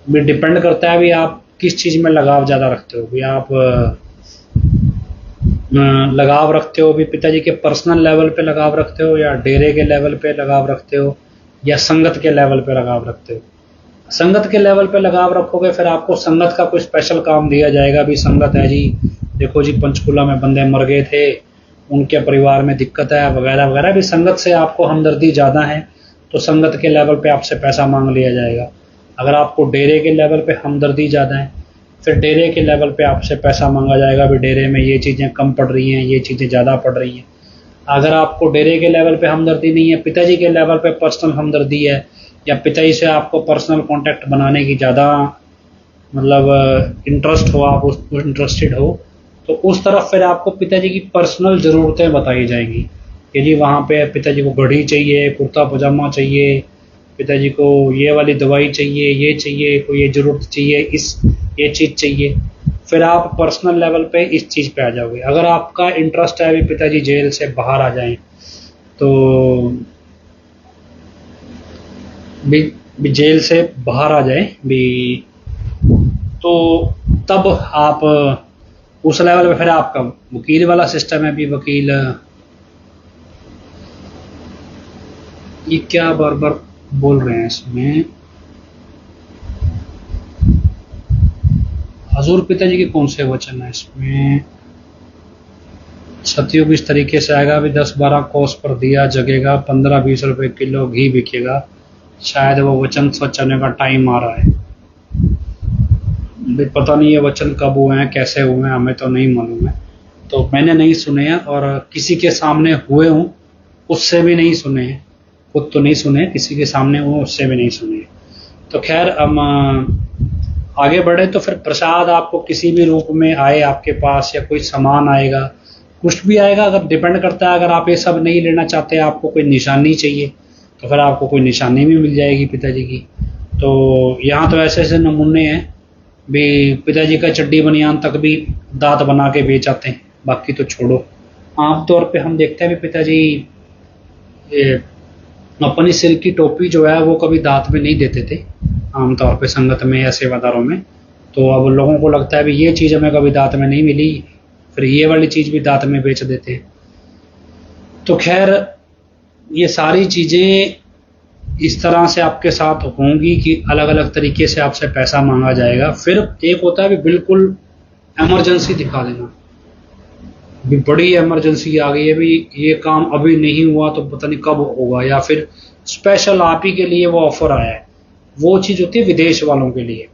भी डिपेंड करता है भी आप किस चीज़ में लगाव ज़्यादा रखते हो। भी आप लगाव रखते हो भी पिताजी के पर्सनल लेवल पे लगाव रखते हो, या डेरे के लेवल पे लगाव रखते हो, या संगत के लेवल पे लगाव रखते हो। संगत के लेवल पे लगाव रखोगे, फिर आपको संगत का कोई स्पेशल काम दिया जाएगा। भी संगत है जी, देखो जी पंचकूला में बंदे मर गए थे, उनके परिवार में दिक्कत है वगैरह वगैरह। भी संगत से आपको हमदर्दी ज़्यादा है तो संगत के लेवल पे आपसे पैसा मांग लिया जाएगा। अगर आपको डेरे के लेवल पे हमदर्दी ज़्यादा है, फिर डेरे के लेवल पे आपसे पैसा मांगा जाएगा। भी डेरे में ये चीज़ें कम पड़ रही हैं, ये चीज़ें ज़्यादा पड़ रही हैं। अगर आपको डेरे के लेवल पे हमदर्दी नहीं है, पिताजी के लेवल पे पर्सनल हमदर्दी है, या पिताजी से आपको पर्सनल कांटेक्ट बनाने की ज़्यादा मतलब इंटरेस्ट हो, आप उस इंटरेस्टेड हो, तो उस तरफ फिर आपको पिताजी की पर्सनल ज़रूरतें बताई जाएंगी कि जी वहाँ पे पिताजी को घड़ी चाहिए, कुर्ता पजामा चाहिए, पिताजी को ये वाली दवाई चाहिए, ये चाहिए, कोई ये ज़रूरत चाहिए, ये चीज़ चाहिए। फिर आप पर्सनल लेवल पे इस चीज़ पे आ जाओगे। अगर आपका इंटरेस्ट है भी पिताजी जेल से बाहर आ जाएं, तो भी जेल से बाहर आ जाएं भी, तो तब आप उस लेवल पे फिर आपका वकील वाला सिस्टम है। भी वकील ये क्या बार बार बोल रहे हैं इसमें, हजूर पिताजी के कौन से वचन है इसमें। सतयुग इस तरीके से आएगा भी 10-12 कोस पर दिया जगेगा, 15-20 रुपए किलो घी बिकेगा, शायद वो वचन सच होने का टाइम आ रहा है। भी पता नहीं ये वचन कब हुए हैं, कैसे हुए हैं, हमें तो नहीं मालूम है। तो मैंने नहीं सुने हैं, और किसी के सामने हुए हूँ उससे भी नहीं सुने हैं। खुद तो नहीं सुने, किसी के सामने हुए उससे भी नहीं सुने। तो खैर हम आगे बढ़े। तो फिर प्रसाद आपको किसी भी रूप में आए आपके पास, या कोई सामान आएगा, कुछ भी आएगा, अगर डिपेंड करता है, अगर आप ये सब नहीं लेना चाहते, आपको कोई निशानी चाहिए, तो फिर आपको कोई निशानी भी मिल जाएगी पिताजी की। तो यहाँ तो ऐसे ऐसे नमूने हैं भी, पिताजी का चड्डी बनियान तक भी दांत बना के बेच आते हैं, बाकी तो छोड़ो। आमतौर पे हम देखते हैं भी पिताजी अपनी सिर की टोपी जो है वो कभी दांत में नहीं देते थे, आमतौर पे संगत में या सेवादारों में। तो अब लोगों को लगता है भी ये चीज़ हमें कभी दांत में नहीं मिली, फिर ये वाली चीज़ भी दांत में बेच देते हैं। तो खैर ये सारी चीज़ें इस तरह से आपके साथ होंगी कि अलग अलग तरीके से आपसे पैसा मांगा जाएगा। फिर एक होता है भी बिल्कुल इमरजेंसी दिखा देना, भी बड़ी इमरजेंसी आ गई है, भी ये काम अभी नहीं हुआ तो पता नहीं कब होगा, या फिर स्पेशल आप ही के लिए वो ऑफर आया है। वो चीज़ होती है विदेश वालों के लिए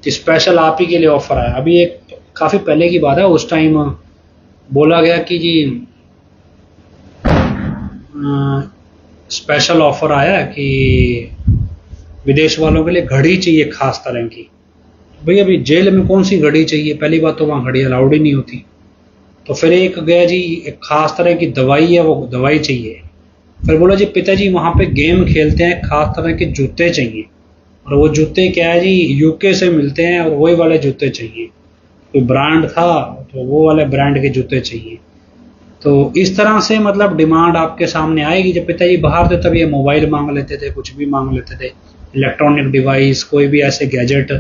कि स्पेशल आप ही के लिए ऑफर आया। अभी एक काफ़ी पहले की बात है, उस टाइम बोला गया कि जी स्पेशल ऑफर आया है कि विदेश वालों के लिए घड़ी चाहिए खास तरह की। भाई अभी जेल में कौन सी घड़ी चाहिए, पहली बात तो वहाँ घड़ी अलाउड ही नहीं होती। तो फिर एक गया जी, एक खास तरह की दवाई है, वो दवाई चाहिए। फिर बोला जी पिताजी वहाँ पे गेम खेलते हैं, खास तरह के जूते चाहिए, और वो जूते क्या है जी, यूके से मिलते हैं, और वही वाले जूते चाहिए। कोई ब्रांड था तो वो वाले ब्रांड के जूते चाहिए। तो इस तरह से मतलब डिमांड आपके सामने आएगी। जब पिताजी बाहर थे तब ये मोबाइल मांग लेते थे, कुछ भी मांग लेते थे, इलेक्ट्रॉनिक डिवाइस, कोई भी ऐसे गैजेट,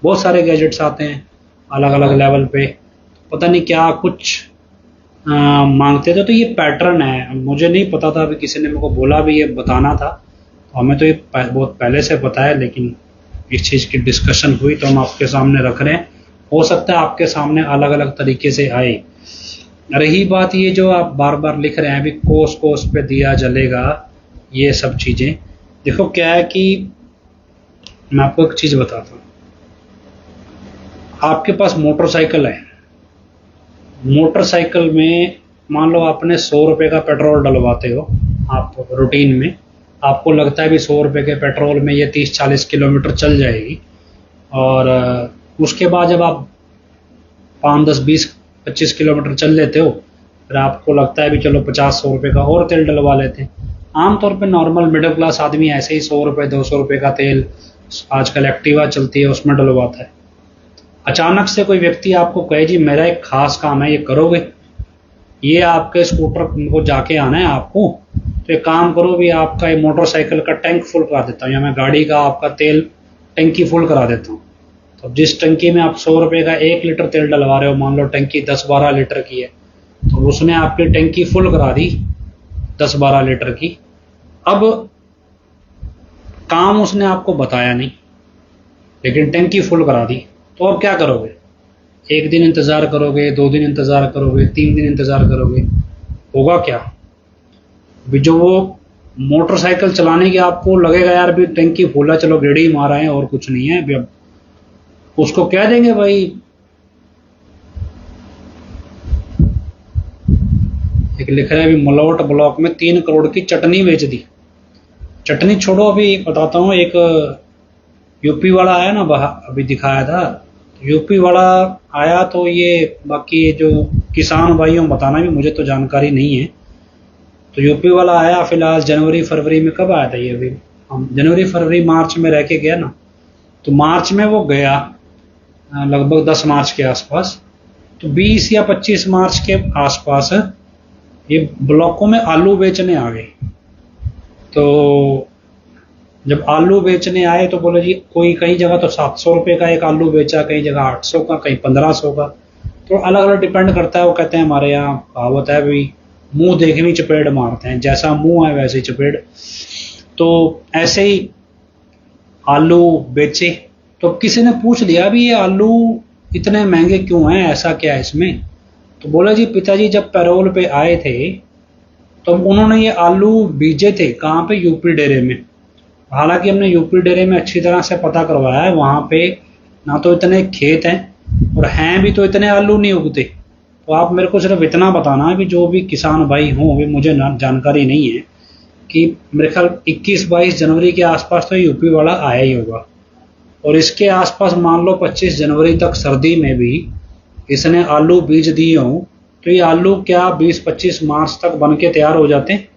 बहुत सारे गैजेट्स आते हैं अलग अलग लेवल पे, पता नहीं क्या कुछ मांगते थे। तो ये पैटर्न है, मुझे नहीं पता था, अभी किसी ने मेरे को बोला भी ये बताना था, तो हमें तो ये बहुत पहले से पता है, लेकिन इस चीज़ की डिस्कशन हुई तो हम आपके सामने रख रहे हैं। हो सकता है आपके सामने अलग अलग तरीके से आए। रही बात ये जो आप बार बार लिख रहे हैं अभी, कोस कोस पे दिया जलेगा, ये सब चीज़ें, देखो क्या है कि मैं आपको एक चीज़ बताता हूँ। आपके पास मोटरसाइकिल है, मोटरसाइकिल में मान लो आपने 100 रुपये का पेट्रोल डलवाते हो आप रूटीन में, आपको लगता है भी 100 रुपये के पेट्रोल में ये 30-40 किलोमीटर चल जाएगी, और उसके बाद जब आप 5-10-20-25 किलोमीटर चल लेते हो, फिर आपको लगता है भी चलो 50-100 रुपये का और तेल डलवा लेते हैं। आमतौर पे नॉर्मल मिडिल क्लास आदमी ऐसे ही 100 रुपये 200 रुपये का तेल आजकल एक्टिवा चलती है उसमें डलवाता है। अचानक से कोई व्यक्ति आपको कहे जी मेरा एक खास काम है, ये करोगे, ये आपके स्कूटर को जाके आना है आपको, तो एक काम करो भी आपका ये मोटरसाइकिल का टैंक फुल करा देता हूँ या मैं गाड़ी का आपका तेल टंकी फुल करा देता हूँ। तो जिस टंकी में आप 100 रुपये का 1 लीटर तेल डलवा रहे हो, मान लो टंकी 10-12 लीटर की है, तो उसने आपकी टंकी फुल करा दी 10-12 लीटर की। अब काम उसने आपको बताया नहीं लेकिन टंकी फुल करा दी, तो अब क्या करोगे? 1 दिन इंतज़ार करोगे, 2 दिन इंतज़ार करोगे, 3 दिन इंतज़ार करोगे, होगा क्या? भी जो वो मोटरसाइकिल चलाने की आपको लगेगा यार भी टंकी फुल है, चलो गेड़ी ही मारा है और कुछ नहीं है, भी अब उसको कह देंगे भाई एक लिख रहा है अभी मलौट ब्लॉक में 3 करोड़ की चटनी बेच दी। चटनी छोड़ो, अभी बताता हूँ, एक यूपी वाला आया ना, अभी दिखाया था, यूपी वाला आया, तो ये बाकी जो किसान भाइयों बताना भी, मुझे तो जानकारी नहीं है। तो यूपी वाला आया फिलहाल जनवरी फरवरी में, कब आया था ये? अभी हम जनवरी फरवरी मार्च में रह के गया ना, तो मार्च में वो गया लगभग 10 मार्च के आसपास, तो 20 या 25 मार्च के आसपास ये ब्लॉकों में आलू बेचने आ गए। तो जब आलू बेचने आए तो बोले जी कोई कई जगह तो 700 रुपये का एक आलू बेचा, कई जगह 800 का, कहीं 1500 का, तो अलग अलग डिपेंड करता है। वो कहते हैं हमारे यहाँ कहावत है भाई मुंह देखनी चपेड़ मारते हैं, जैसा मुंह है वैसे चपेड़। तो ऐसे ही आलू बेचे। तो किसी ने पूछ लिया भी ये आलू इतने महंगे क्यों हैं, ऐसा क्या है इसमें? तो बोला जी पिताजी जब पैरोल पे आए थे तो उन्होंने ये आलू बीजे थे, कहाँ पे? यूपी डेरे में। हालांकि हमने यूपी डेरे में अच्छी तरह से पता करवाया है, वहाँ पे ना तो इतने खेत हैं और हैं भी तो इतने आलू नहीं उगते। तो आप मेरे को सिर्फ इतना बताना है कि जो भी किसान भाई हों, भी मुझे जानकारी नहीं है, कि मेरे ख्याल 21-22 जनवरी के आसपास तो यूपी वाला आया ही होगा, और इसके आसपास मान लो 25 जनवरी तक सर्दी में भी इसने आलू बीज दिए हों, तो ये आलू क्या 20-25 मार्च तक बन के तैयार हो जाते हैं?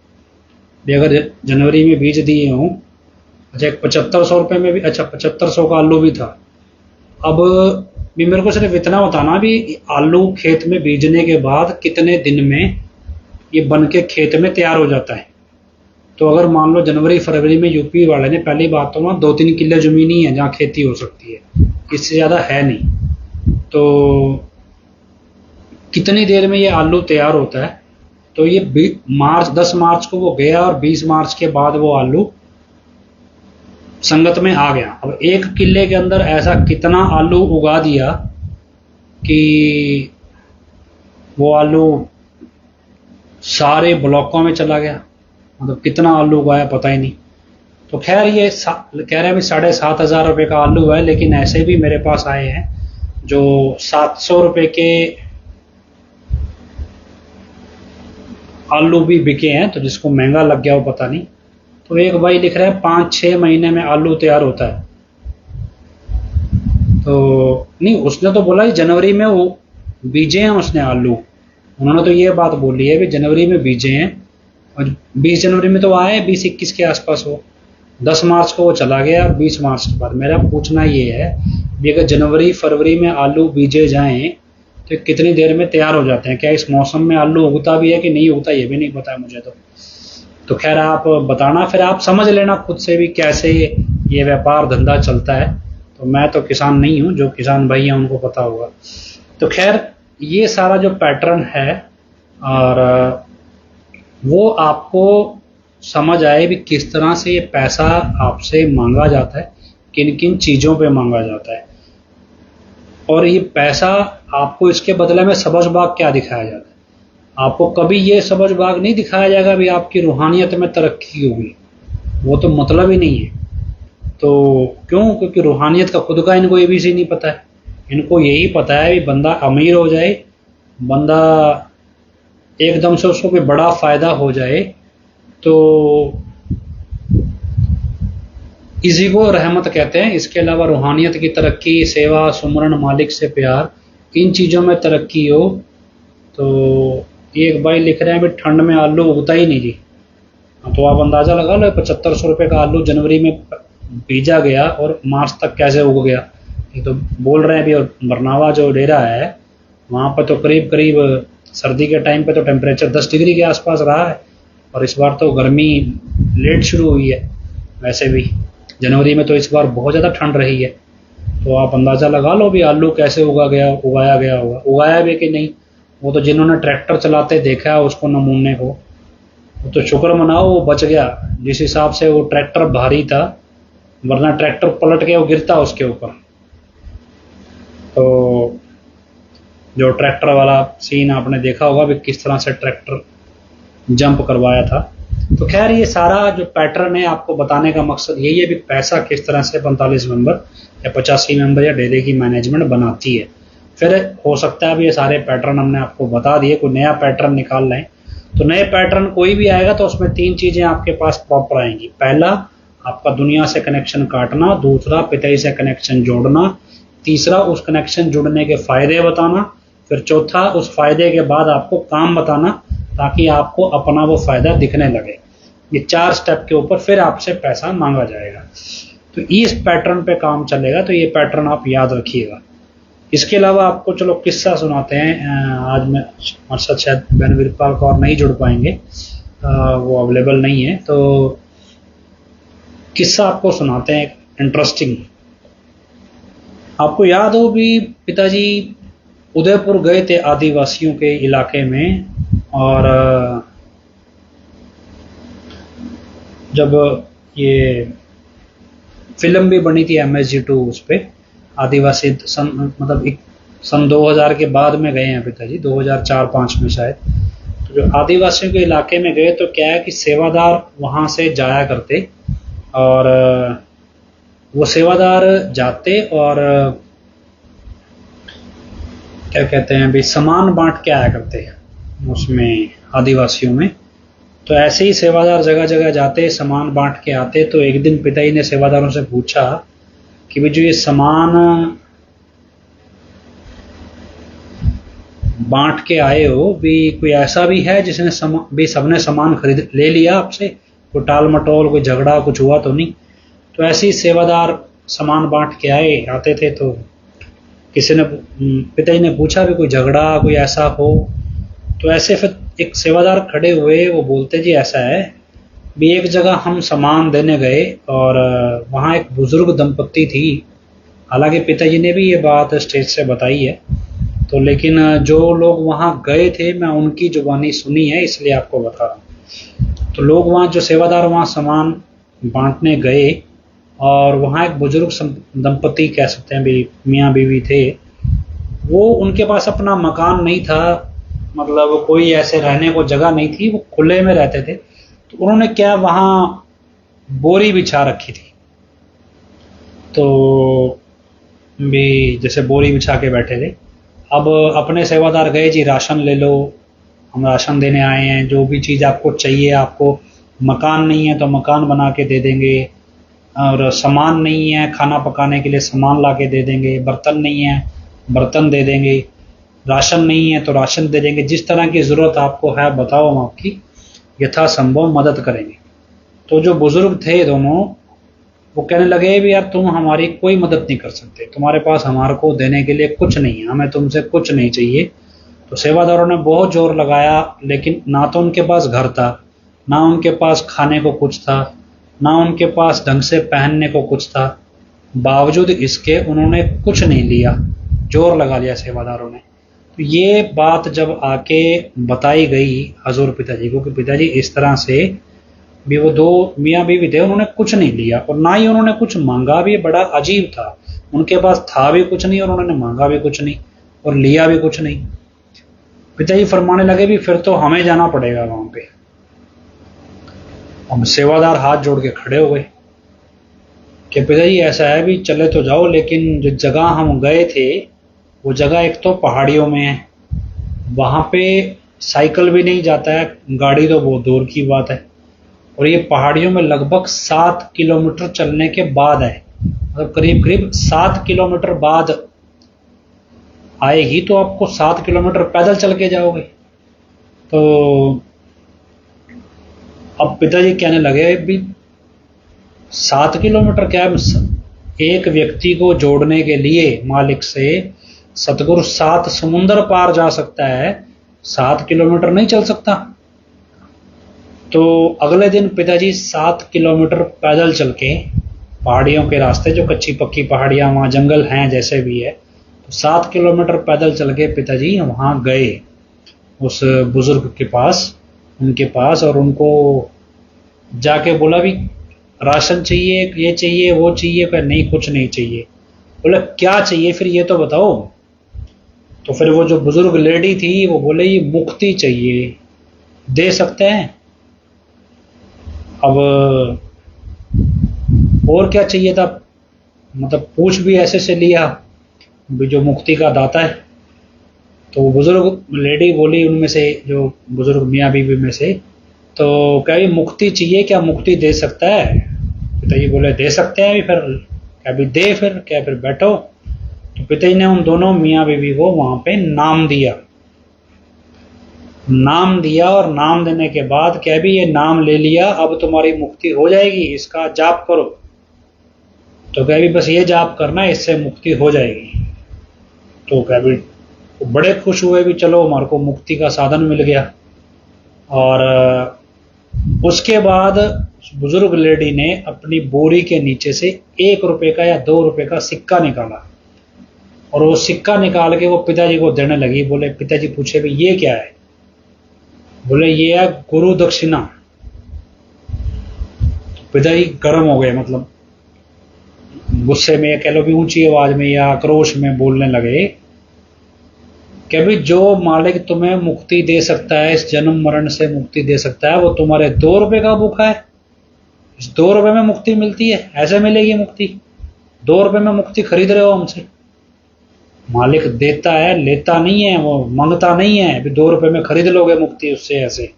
अगर जनवरी में बीज दिए हों, अच्छा 7500 रुपये में भी, अच्छा 7500 का आलू भी था। अब भी मेरे को सिर्फ इतना बताना भी आलू खेत में बीजने के बाद कितने दिन में ये बन के खेत में तैयार हो जाता है। तो अगर मान लो जनवरी फरवरी में यूपी वाले ने, पहली बात तो वहाँ 2-3 किले ज़मीन ही है जहाँ खेती हो सकती है, इससे ज़्यादा है नहीं। तो कितनी देर में ये आलू तैयार होता है? तो ये 10 मार्च को वो गया और 20 मार्च के बाद वो आलू संगत में आ गया। अब 1 किले के अंदर ऐसा कितना आलू उगा दिया कि वो आलू सारे ब्लॉकों में चला गया, मतलब कितना आलू उगाया पता ही नहीं। तो खैर ये कह रहे हैं 7,500 रुपये का आलू है, लेकिन ऐसे भी मेरे पास आए हैं जो 700 रुपये के आलू भी बिके हैं, तो जिसको महंगा लग गया वो पता नहीं। तो एक भाई लिख रहा है 5-6 महीने में आलू तैयार होता है। तो नहीं, उसने तो बोला जनवरी में वो बीजे हैं उसने आलू, उन्होंने तो ये बात बोली है भी जनवरी में बीजे हैं, और 20 जनवरी में तो आए 20-21 के आसपास वो, 10 मार्च को वो चला गया और 20 मार्च के बाद। मेरा पूछना ये है भी अगर जनवरी फरवरी में आलू बीजे जाएं तो कितनी देर में तैयार हो जाते हैं? क्या इस मौसम में आलू उगता भी है कि नहीं उगता, ये भी नहीं पता है मुझे तो खैर आप बताना, फिर आप समझ लेना खुद से भी कैसे ये व्यापार धंधा चलता है। तो मैं तो किसान नहीं हूँ, जो किसान भाई हैं उनको पता होगा। तो खैर ये सारा जो पैटर्न है, और वो आपको समझ आए भी किस तरह से ये पैसा आपसे मांगा जाता है, किन किन चीज़ों पे मांगा जाता है, और ये पैसा आपको इसके बदले में सबज-बाग क्या दिखाया जाता है। आपको कभी ये सबज-बाग नहीं दिखाया जाएगा भी आपकी रूहानियत में तरक्की होगी, वो तो मतलब ही नहीं है। तो क्यों? क्योंकि रूहानियत का खुद का इनको ABC नहीं पता है। इनको यही पता है भी बंदा अमीर हो जाए, बंदा एकदम से उसको कोई बड़ा फ़ायदा हो जाए, तो इसी को रहमत कहते हैं। इसके अलावा रूहानियत की तरक्की, सेवा, सुमरन, मालिक से प्यार, इन चीज़ों में तरक्की हो। तो एक भाई लिख रहे हैं भी ठंड में आलू उगता ही नहीं जी। तो आप अंदाज़ा लगा लो 7500 रुपये का आलू जनवरी में बीजा गया और मार्च तक कैसे उग गया। ये तो बोल रहे हैं अभी, और बरनावा जो डेरा है वहाँ पर तो करीब करीब सर्दी के टाइम पे तो टेम्परेचर 10 डिग्री के आसपास रहा है, और इस बार तो गर्मी लेट शुरू हुई है। वैसे भी जनवरी में तो इस बार बहुत ज़्यादा ठंड रही है। तो आप अंदाज़ा लगा लो भी आलू कैसे उगाया गया होगा, उगाया भी कि नहीं। वो तो जिन्होंने ट्रैक्टर चलाते देखा है उसको नमूने को, वो तो शुक्र मनाओ वो बच गया। जिस हिसाब से वो ट्रैक्टर भारी था, वरना ट्रैक्टर पलट के वो गिरता उसके ऊपर। तो जो ट्रैक्टर वाला सीन आपने देखा होगा भी किस तरह से ट्रैक्टर जंप करवाया था। तो खैर ये सारा जो पैटर्न है आपको बताने का मकसद यही है भी पैसा किस तरह से 45 मेंबर या 85 मेंबर या डेरे की मैनेजमेंट बनाती है। फिर हो सकता है अब ये सारे पैटर्न हमने आपको बता दिए, कोई नया पैटर्न निकाल लें तो नए पैटर्न कोई भी आएगा तो उसमें 3 चीज़ें आपके पास प्रॉपर आएंगी। पहला, आपका दुनिया से कनेक्शन काटना। दूसरा, पिताई से कनेक्शन जोड़ना। तीसरा, उस कनेक्शन जुड़ने के फ़ायदे बताना। फिर चौथा, उस फ़ायदे के बाद आपको काम बताना ताकि आपको अपना वो फ़ायदा दिखने लगे। ये 4 स्टेप के ऊपर फिर आपसे पैसा मांगा जाएगा। तो इस पैटर्न पे काम चलेगा, तो ये पैटर्न आप याद रखिएगा। इसके अलावा आपको चलो किस्सा सुनाते हैं। आज मैं हमारे साथ शायद बहन वीरपाल कौर नहीं जुड़ पाएंगे, वो अवेलेबल नहीं है, तो किस्सा आपको सुनाते हैं इंटरेस्टिंग। आपको याद हो भी पिताजी उदयपुर गए थे आदिवासियों के इलाके में, और जब ये फिल्म भी बनी थी MSG2 उस पर आदिवासी मतलब सन 2000 के बाद में गए हैं पिताजी, 2004-05 में शायद। तो जो आदिवासियों के इलाके में गए तो क्या है कि सेवादार वहाँ से जाया करते, और वो सेवादार जाते और क्या कहते हैं भी सामान बांट के आया करते हैं उसमें आदिवासियों में। तो ऐसे ही सेवादार जगह जगह जाते, सामान बांट के आते। तो एक दिन पिताजी ने सेवादारों से पूछा कि भाई जो ये सामान बांट के आए हो भी कोई ऐसा भी है जिसने भी सबने सामान खरीद ले लिया आपसे, कोई टाल मटोल कोई झगड़ा कुछ हुआ तो नहीं। तो ऐसे ही सेवादार सामान बांट के आते थे। तो किसी ने पिताजी ने पूछा भी कोई झगड़ा कोई ऐसा हो। तो ऐसे फिर एक सेवादार खड़े हुए, वो बोलते जी ऐसा है भी एक जगह हम सामान देने गए और वहाँ एक बुजुर्ग दंपत्ति थी। हालांकि पिताजी ने भी ये बात स्टेज से बताई है, तो लेकिन जो लोग वहाँ गए थे मैं उनकी जुबानी सुनी है इसलिए आपको बता रहा हूँ। तो लोग वहाँ जो सेवादार वहाँ सामान बांटने गए, और वहाँ एक बुजुर्ग दंपत्ति कह सकते हैं भी मियाँ बीवी थे। वो उनके पास अपना मकान नहीं था, मतलब कोई ऐसे रहने को जगह नहीं थी, वो खुले में रहते थे। तो उन्होंने क्या वहाँ बोरी बिछा रखी थी। तो भी जैसे बोरी बिछा के बैठे थे। अब अपने सेवादार गए जी राशन ले लो, हम राशन देने आए हैं, जो भी चीज़ आपको चाहिए, आपको मकान नहीं है तो मकान बना के दे देंगे, और सामान नहीं है खाना पकाने के लिए सामान ला के दे देंगे, बर्तन नहीं है बर्तन दे देंगे, राशन नहीं है तो राशन दे देंगे। जिस तरह की ज़रूरत आपको है बताओ, हम आपकी यथासंभव मदद करेंगे। तो जो बुज़ुर्ग थे दोनों, वो कहने लगे भी यार तुम हमारी कोई मदद नहीं कर सकते, तुम्हारे पास हमारे को देने के लिए कुछ नहीं है, हमें तुमसे कुछ नहीं चाहिए। तो सेवादारों ने बहुत जोर लगाया, लेकिन ना तो उनके पास घर था, ना उनके पास खाने को कुछ था, ना उनके पास ढंग से पहनने को कुछ था। बावजूद इसके उन्होंने कुछ नहीं लिया, जोर लगा लिया सेवादारों ने। तो ये बात जब आके बताई गई हजूर पिताजी को कि पिताजी इस तरह से भी वो दो मियाँ बीवी थे, उन्होंने कुछ नहीं लिया और ना ही उन्होंने कुछ मांगा भी। बड़ा अजीब था, उनके पास था भी कुछ नहीं और उन्होंने मांगा भी कुछ नहीं और लिया भी कुछ नहीं। पिताजी फरमाने लगे भी फिर तो हमें जाना पड़ेगा वहां पे। हम सेवादार हाथ जोड़ के खड़े हो गए कि पिताजी ऐसा है भी चले तो जाओ, लेकिन जो जगह हम गए थे वो जगह एक तो पहाड़ियों में है, वहां पे साइकिल भी नहीं जाता है, गाड़ी तो बहुत दूर की बात है, और ये पहाड़ियों में लगभग 7 किलोमीटर चलने के बाद है, मतलब करीब करीब 7 किलोमीटर बाद आएगी। तो आपको 7 किलोमीटर पैदल चल के जाओगे। तो अब पिताजी कहने लगे भी 7 किलोमीटर क्या एक व्यक्ति को जोड़ने के लिए मालिक से सतगुरु 7 समुंदर पार जा सकता है, 7 किलोमीटर नहीं चल सकता। तो अगले दिन पिताजी 7 किलोमीटर पैदल चल के पहाड़ियों के रास्ते, जो कच्ची पक्की पहाड़ियां वहां जंगल हैं जैसे भी है, तो 7 किलोमीटर पैदल चल के पिताजी वहां गए उस बुजुर्ग के पास, उनके पास, और उनको जाके बोला भी राशन चाहिए, ये चाहिए, वो चाहिए? पर नहीं, कुछ नहीं चाहिए। बोला क्या चाहिए फिर ये तो बताओ। तो फिर वो जो बुजुर्ग लेडी थी वो बोले ये मुक्ति चाहिए, दे सकते हैं? अब और क्या चाहिए था, मतलब पूछ भी ऐसे से लिया भी जो मुक्ति का दाता है। तो वो बुजुर्ग लेडी बोली उनमें से, जो बुजुर्ग मियाँ बीवी में से, तो क्या भी मुक्ति चाहिए, क्या मुक्ति दे सकता है? पिताजी बोले दे सकते हैं। फिर क्या भी दे, फिर क्या, फिर बैठो। तो पिताजी ने उन दोनों मियाँ बीवी को वहां पे नाम दिया, नाम दिया, और नाम देने के बाद क्या भी ये नाम ले लिया, अब तुम्हारी मुक्ति हो जाएगी, इसका जाप करो। तो क्या भी बस ये जाप करना, इससे मुक्ति हो जाएगी। तो क्या भी बड़े खुश हुए भी चलो हमारे को मुक्ति का साधन मिल गया। और उसके बाद बुजुर्ग लेडी ने अपनी बोरी के नीचे से 1 रुपए का या 2 रुपए का सिक्का निकाला, और वो सिक्का निकाल के वो पिताजी को देने लगी। बोले, पिताजी पूछे भी ये क्या है? बोले ये है गुरु दक्षिणा। पिताजी गर्म हो गए, मतलब गुस्से में, कह लो भी ऊंची आवाज में या आक्रोश में बोलने लगे कि भी जो मालिक तुम्हें मुक्ति दे सकता है, इस जन्म मरण से मुक्ति दे सकता है, वो तुम्हारे 2 रुपए का भूखा है। इस 2 रुपए में मुक्ति मिलती है? ऐसे मिलेगी मुक्ति? 2 रुपए में मुक्ति खरीद रहे हो हमसे? मालिक देता है, लेता नहीं है, वो मांगता नहीं है भी 2 रुपए में खरीद लोगे मुक्ति उससे। ऐसे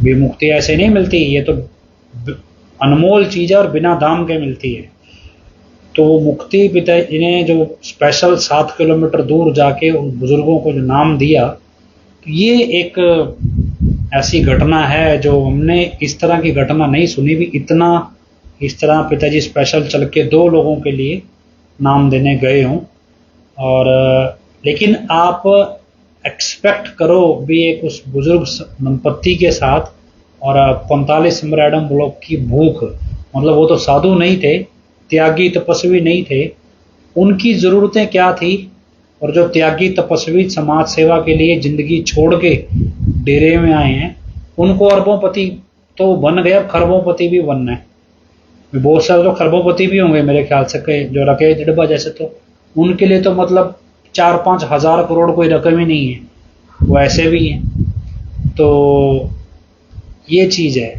भी मुक्ति ऐसे नहीं मिलती, ये तो अनमोल चीज है और बिना दाम के मिलती है। तो वो मुक्ति पिताजी ने जो स्पेशल 7 किलोमीटर दूर जाके उन बुजुर्गों को जो नाम दिया, तो ये एक ऐसी घटना है जो हमने इस तरह की घटना नहीं सुनी भी। इतना इस तरह पिताजी स्पेशल चल के 2 लोगों के लिए नाम देने गए हों। और लेकिन आप एक्सपेक्ट करो भी एक उस बुजुर्ग दंपत्ति के साथ और 45 नंबर एडम ब्लॉक की भूख, मतलब वो तो साधु नहीं थे, त्यागी तपस्वी नहीं थे, उनकी ज़रूरतें क्या थी? और जो त्यागी तपस्वी समाज सेवा के लिए ज़िंदगी छोड़ के डेरे में आए हैं, उनको अरबोंपति तो बन गए, अब खरबोंपति भी बनना है। बहुत सारे तो खरबोंपति भी होंगे मेरे ख्याल से, जो रकेश डिडबा जैसे, तो उनके लिए तो मतलब 4-5 हज़ार करोड़ कोई रकम ही नहीं है, वो ऐसे भी हैं। तो ये चीज़ है।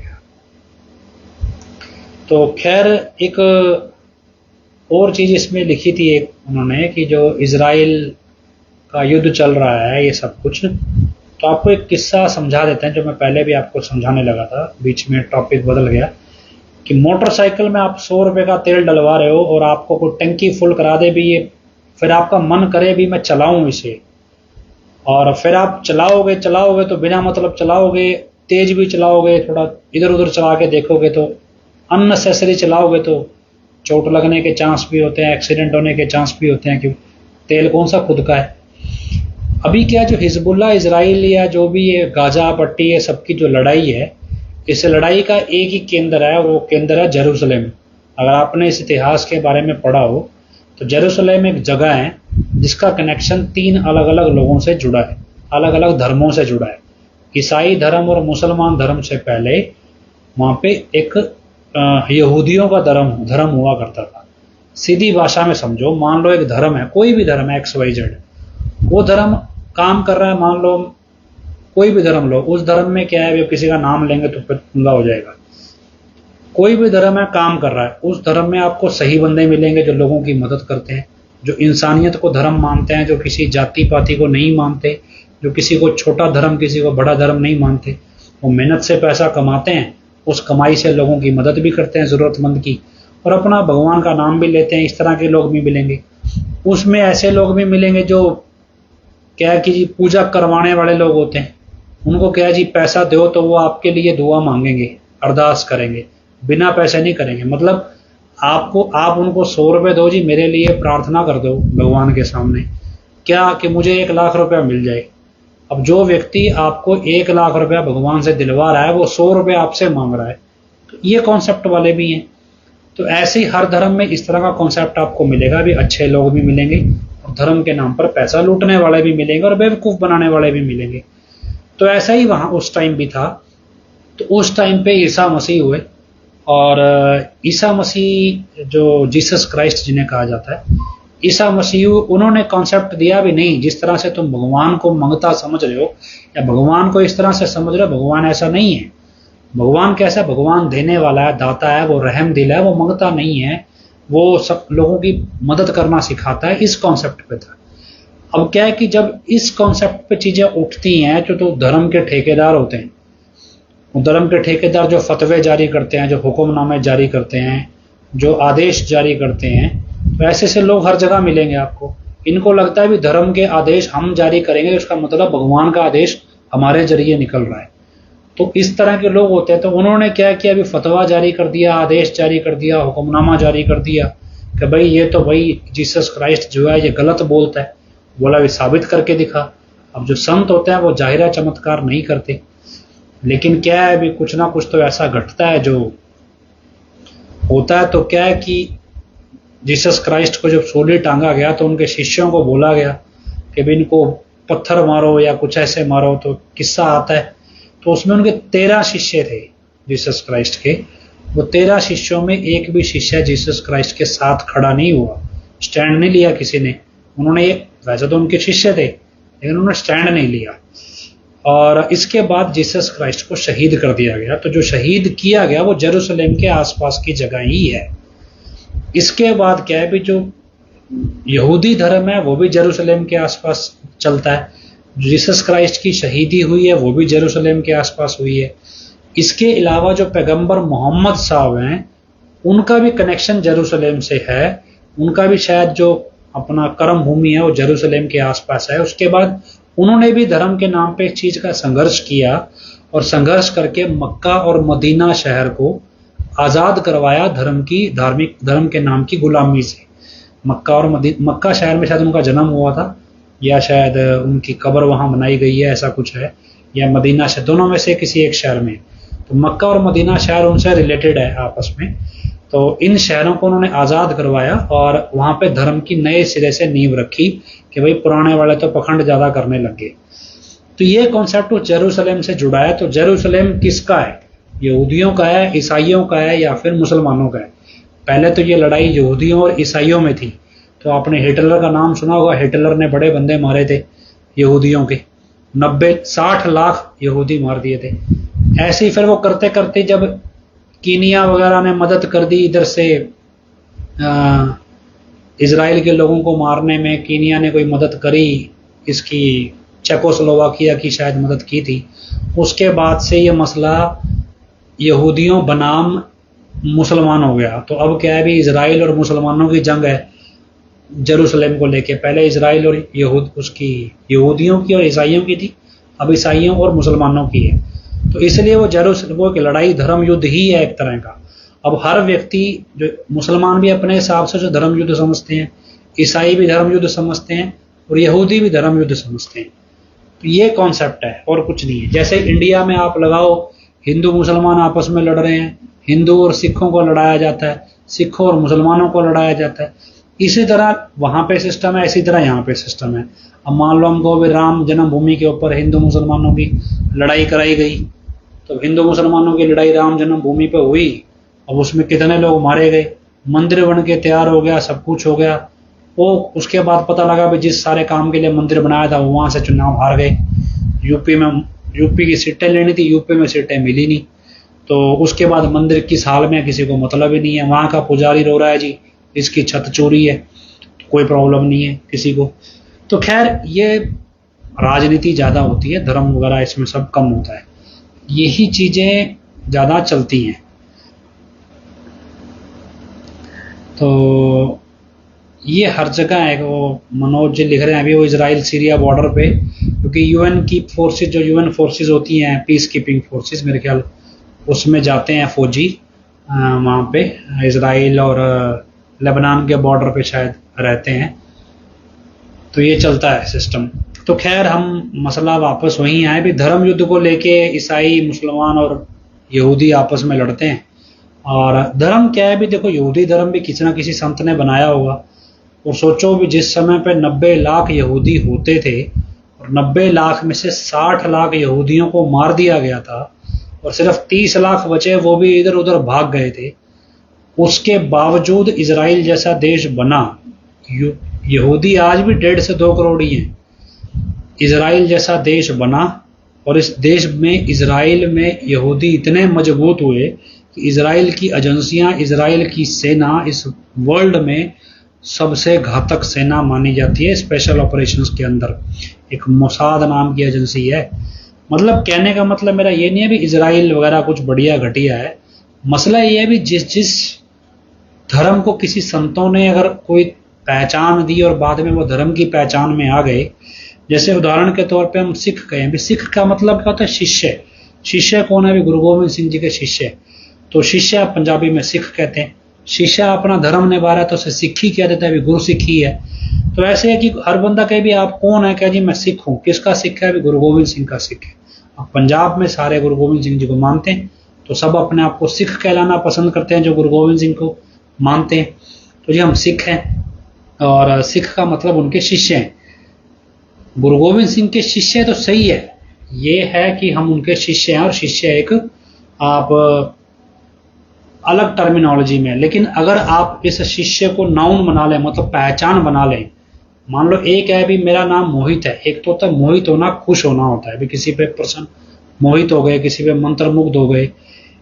तो खैर एक और चीज़ इसमें लिखी थी एक उन्होंने, कि जो इजराइल का युद्ध चल रहा है ये सब कुछ, तो आपको एक किस्सा समझा देते हैं जो मैं पहले भी आपको समझाने लगा था, बीच में टॉपिक बदल गया। कि मोटरसाइकिल में आप 100 रुपये का तेल डलवा रहे हो और आपको कोई टंकी फुल करा दे भी, ये फिर आपका मन करे भी मैं चलाऊं इसे, और फिर आप चलाओगे तो बिना मतलब चलाओगे, तेज भी चलाओगे, थोड़ा इधर उधर चला के देखोगे तो अननेसेसरी चलाओगे तो चोट लगने के चांस भी होते हैं, एक्सीडेंट होने के चांस भी होते हैं, क्यों तेल कौन सा खुद का है। अभी क्या जो हिजबुल्ला इजराइल या जो भी ये गाजा पट्टी है सबकी जो लड़ाई है, इस लड़ाई का एक ही केंद्र है, वो केंद्र है जेरूसलेम। अगर आपने इस इतिहास के बारे में पढ़ा हो तो जेरूसलेम एक जगह है जिसका कनेक्शन 3 अलग अलग लोगों से जुड़ा है, अलग अलग धर्मों से जुड़ा है। ईसाई धर्म और मुसलमान धर्म से पहले वहाँ पे एक यहूदियों का धर्म हुआ करता था। सीधी भाषा में समझो, मान लो एक धर्म है, कोई भी धर्म है XYZ, वो धर्म काम कर रहा है, मान लो कोई भी धर्म लो, उस धर्म में क्या है, किसी का नाम लेंगे तो फिर पंगा हो जाएगा। कोई भी धर्म है काम कर रहा है, उस धर्म में आपको सही बंदे मिलेंगे जो लोगों की मदद करते हैं, जो इंसानियत को धर्म मानते हैं, जो किसी जाति पाति को नहीं मानते, जो किसी को छोटा धर्म किसी को बड़ा धर्म नहीं मानते। वो मेहनत से पैसा कमाते हैं, उस कमाई से लोगों की मदद भी करते हैं ज़रूरतमंद की, और अपना भगवान का नाम भी लेते हैं। इस तरह के लोग भी मिलेंगे। उसमें ऐसे लोग भी मिलेंगे जो क्या कि पूजा करवाने वाले लोग होते हैं, उनको क्या है जी, पैसा दो तो वो आपके लिए दुआ मांगेंगे, अरदास करेंगे, बिना पैसे नहीं करेंगे। मतलब आप उनको 100 रुपये दो जी, मेरे लिए प्रार्थना कर दो भगवान के सामने, क्या कि मुझे 1 लाख रुपया मिल जाए। अब जो व्यक्ति आपको 1 लाख रुपया भगवान से दिलवा रहा है, वो 100 रुपये आपसे मांग रहा है। तो ये कॉन्सेप्ट वाले भी हैं। तो ऐसे ही हर धर्म में इस तरह का कॉन्सेप्ट आपको मिलेगा। भी अच्छे लोग भी मिलेंगे और धर्म के नाम पर पैसा लूटने वाले भी मिलेंगे और बेवकूफ बनाने वाले भी मिलेंगे। तो ऐसा ही वहां उस टाइम भी था। तो उस टाइम पे ईसा मसीह हुए, और ईसा मसीह जो जीसस क्राइस्ट जिन्हें कहा जाता है, ईसा मसीह, उन्होंने कॉन्सेप्ट दिया भी नहीं जिस तरह से तुम भगवान को मंगता समझ रहे हो या भगवान को इस तरह से समझ रहे हो, भगवान ऐसा नहीं है। भगवान कैसा? भगवान देने वाला है, दाता है, वो रहम दिल है, वो मंगता नहीं है, वो सब लोगों की मदद करना सिखाता है। इस कॉन्सेप्ट पे था। अब क्या है कि जब इस कॉन्सेप्ट पे चीजें उठती हैं तो धर्म के ठेकेदार होते हैं। धर्म के ठेकेदार जो फतवे जारी करते हैं, जो हुक्मनामे जारी करते हैं, जो आदेश जारी करते हैं, तो ऐसे से लोग हर जगह मिलेंगे आपको। इनको लगता है भी धर्म के आदेश हम जारी करेंगे तो इसका मतलब भगवान का आदेश हमारे जरिए निकल रहा है। तो इस तरह के लोग होते हैं। तो उन्होंने क्या किया, अभी फतवा जारी कर दिया, आदेश जारी कर दिया, हुक्मनामा जारी कर दिया कि भाई ये तो भाई जीसस क्राइस्ट जो है ये गलत बोलता है। बोला भी साबित करके दिखा। अब जो संत होते हैं वो जाहिरा चमत्कार नहीं करते, लेकिन क्या है अभी कुछ ना कुछ तो ऐसा घटता है जो होता है। तो क्या है कि जीसस क्राइस्ट को जब सूली टांगा गया तो उनके शिष्यों को बोला गया कि भी इनको पत्थर मारो या कुछ ऐसे मारो। तो किस्सा आता है, तो उसमें उनके 13 शिष्य थे जीसस क्राइस्ट के। वो 13 शिष्यों में एक भी शिष्य जीसस क्राइस्ट के साथ खड़ा नहीं हुआ, स्टैंड नहीं लिया किसी ने। उन्होंने, वैसे तो उनके शिष्य थे लेकिन उन्होंने स्टैंड नहीं लिया। और इसके बाद जीसस क्राइस्ट को शहीद कर दिया गया। तो जो शहीद किया गया वो जेरूशलेम के आसपास की जगह ही है। इसके बाद क्या है भी जो यहूदी धर्म है वो भी जेरूशलेम के आसपास चलता है। जीसस क्राइस्ट की शहीदी हुई है वो भी जेरूशलेम के आसपास हुई है। इसके अलावा जो पैगंबर मोहम्मद साहब हैं उनका भी कनेक्शन जेरूशलेम से है। उनका भी शायद जो अपना कर्म भूमि है वो जेरूशलेम के आसपास है। उसके बाद उन्होंने भी धर्म के नाम पे इस चीज का संघर्ष किया और संघर्ष करके मक्का और मदीना शहर को आजाद करवाया धर्म के नाम की गुलामी से। मक्का शहर में शायद उनका जन्म हुआ था या शायद उनकी कब्र वहां बनाई गई है, ऐसा कुछ है, या मदीना शहर, दोनों में से किसी एक शहर में। तो मक्का और मदीना शहर उनसे रिलेटेड है आपस में। तो इन शहरों को उन्होंने आजाद करवाया और वहां पे धर्म की नए सिरे से नींव रखी कि भाई पुराने वाले तो पखंड ज्यादा करने लग गए। तो ये कॉन्सेप्ट जेरूशलेम से जुड़ा है। तो जेरूशलेम किसका है? यहूदियों का है, ईसाइयों का है या फिर मुसलमानों का है? पहले तो ये लड़ाई यहूदियों और ईसाइयों में थी। तो आपने हिटलर का नाम सुना होगा। हिटलर ने बड़े बंदे मारे थे यहूदियों के, 60 लाख यहूदी मार दिए थे। ऐसे ही फिर वो करते करते जब कीनिया वगैरह ने मदद कर दी इधर से इजराइल के लोगों को मारने में, कीनिया ने कोई मदद करी, इसकी चेकोस्लोवाकिया की शायद मदद की थी। उसके बाद से ये मसला यहूदियों बनाम मुसलमान हो गया। तो अब क्या है भी इजराइल और मुसलमानों की जंग है जेरूशलेम को लेके। पहले इजराइल और यहूदियों की और ईसाइयों की थी, अब ईसाइयों और मुसलमानों की है। तो इसलिए वो की लड़ाई धर्म युद्ध ही है एक तरह का। अब हर व्यक्ति, जो मुसलमान भी अपने हिसाब से जो धर्म युद्ध समझते हैं, ईसाई भी धर्म युद्ध समझते हैं और यहूदी भी धर्म युद्ध समझते हैं। तो ये कॉन्सेप्ट है और कुछ नहीं है। जैसे इंडिया में आप लगाओ, हिंदू मुसलमान आपस में लड़ रहे हैं, हिंदू और सिखों को लड़ाया जाता है, सिखों और मुसलमानों को लड़ाया जाता है। इसी तरह वहां पे सिस्टम है, इसी तरह यहाँ पे सिस्टम है। अब मान लो हमको भी राम जन्मभूमि के ऊपर हिंदू मुसलमानों की लड़ाई कराई गई, तो हिंदू मुसलमानों की लड़ाई राम जन्मभूमि पे हुई। अब उसमें कितने लोग मारे गए, मंदिर बन के तैयार हो गया, सब कुछ हो गया। वो उसके बाद पता लगा भी जिस सारे काम के लिए मंदिर बनाया था वो वहां से चुनाव हार गए। यूपी की सीटें लेनी थी, यूपी में सीटें मिली नहीं। तो उसके बाद मंदिर किस हाल में किसी को मतलब ही नहीं है। वहां का पुजारी रो रहा है जी इसकी छत चोरी है, तो कोई प्रॉब्लम नहीं है किसी को। तो खैर ये राजनीति ज्यादा होती है, धर्म वगैरह इसमें सब कम होता है। यही चीजें ज्यादा चलती हैं। तो ये हर जगह है। वो मनोज जी लिख रहे हैं अभी वो इजराइल सीरिया बॉर्डर पे, क्योंकि यूएन की फोर्सेज, जो यूएन फोर्सेज होती हैं पीस कीपिंग फोर्सेज, मेरे ख्याल उसमें जाते हैं फौजी वहाँ पे इजराइल और लेबनान के बॉर्डर पे शायद रहते हैं। तो ये चलता है सिस्टम। तो खैर हम मसला वापस वहीं आए भी, धर्म युद्ध को लेके ईसाई, मुसलमान और यहूदी आपस में लड़ते हैं। और धर्म क्या है भी, देखो यहूदी धर्म भी किसी ना किसी संत ने बनाया होगा। और सोचो भी जिस समय पे 90 लाख यहूदी होते थे और 90 लाख में से 60 लाख यहूदियों को मार दिया गया था और सिर्फ 30 लाख बचे, वो भी इधर उधर भाग गए थे, उसके बावजूद इजराइल जैसा देश बना। यहूदी आज भी 1.5 से 2 करोड़ ही हैं। इजराइल जैसा देश बना और इस देश में, इजराइल में यहूदी इतने मजबूत हुए कि इजराइल की एजेंसियां, इजराइल की सेना इस वर्ल्ड में सबसे घातक सेना मानी जाती है। स्पेशल ऑपरेशंस के अंदर एक मोसाद नाम की एजेंसी है। मतलब कहने का मतलब मेरा ये नहीं है भी इजराइल वगैरह कुछ बढ़िया घटिया है। मसला ये है भी जिस धर्म को किसी संतों ने अगर कोई पहचान दी और बाद में वो धर्म की पहचान में आ गए, जैसे उदाहरण के तौर पे हम सिख कहें भी, सिख का मतलब क्या होता है? शिष्य। शिष्य कौन है भी? गुरु गोविंद सिंह जी के शिष्य। तो शिष्य आप पंजाबी में सिख कहते हैं। शिष्य अपना धर्म निभा रहा है तो उसे सिख ही कह देता है, भी गुरु सिख ही है। तो ऐसे है कि हर बंदा कहे भी आप कौन है, कह जी मैं सिख हूँ। किसका सिख है? भी गुरु गोविंद सिंह का सिख है। अब पंजाब में सारे गुरु गोविंद सिंह जी को मानते हैं, तो सब अपने आप को सिख कहलाना पसंद करते हैं जो गुरु गोविंद सिंह को मानते हैं। तो जी हम सिख हैं और सिख का मतलब उनके शिष्य हैं। गुरु गोविंद सिंह के शिष्य तो सही है, ये है कि हम उनके शिष्य हैं और शिष्य एक आप अलग टर्मिनोलॉजी में। लेकिन अगर आप इस शिष्य को नाउन बना लें, मतलब पहचान बना लें, मान लो एक है भी मेरा नाम मोहित है। एक तो होता है मोहित होना, खुश होना होता है भी किसी पे पर्सन मोहित हो गए, किसी पे मंत्रमुग्ध हो गए।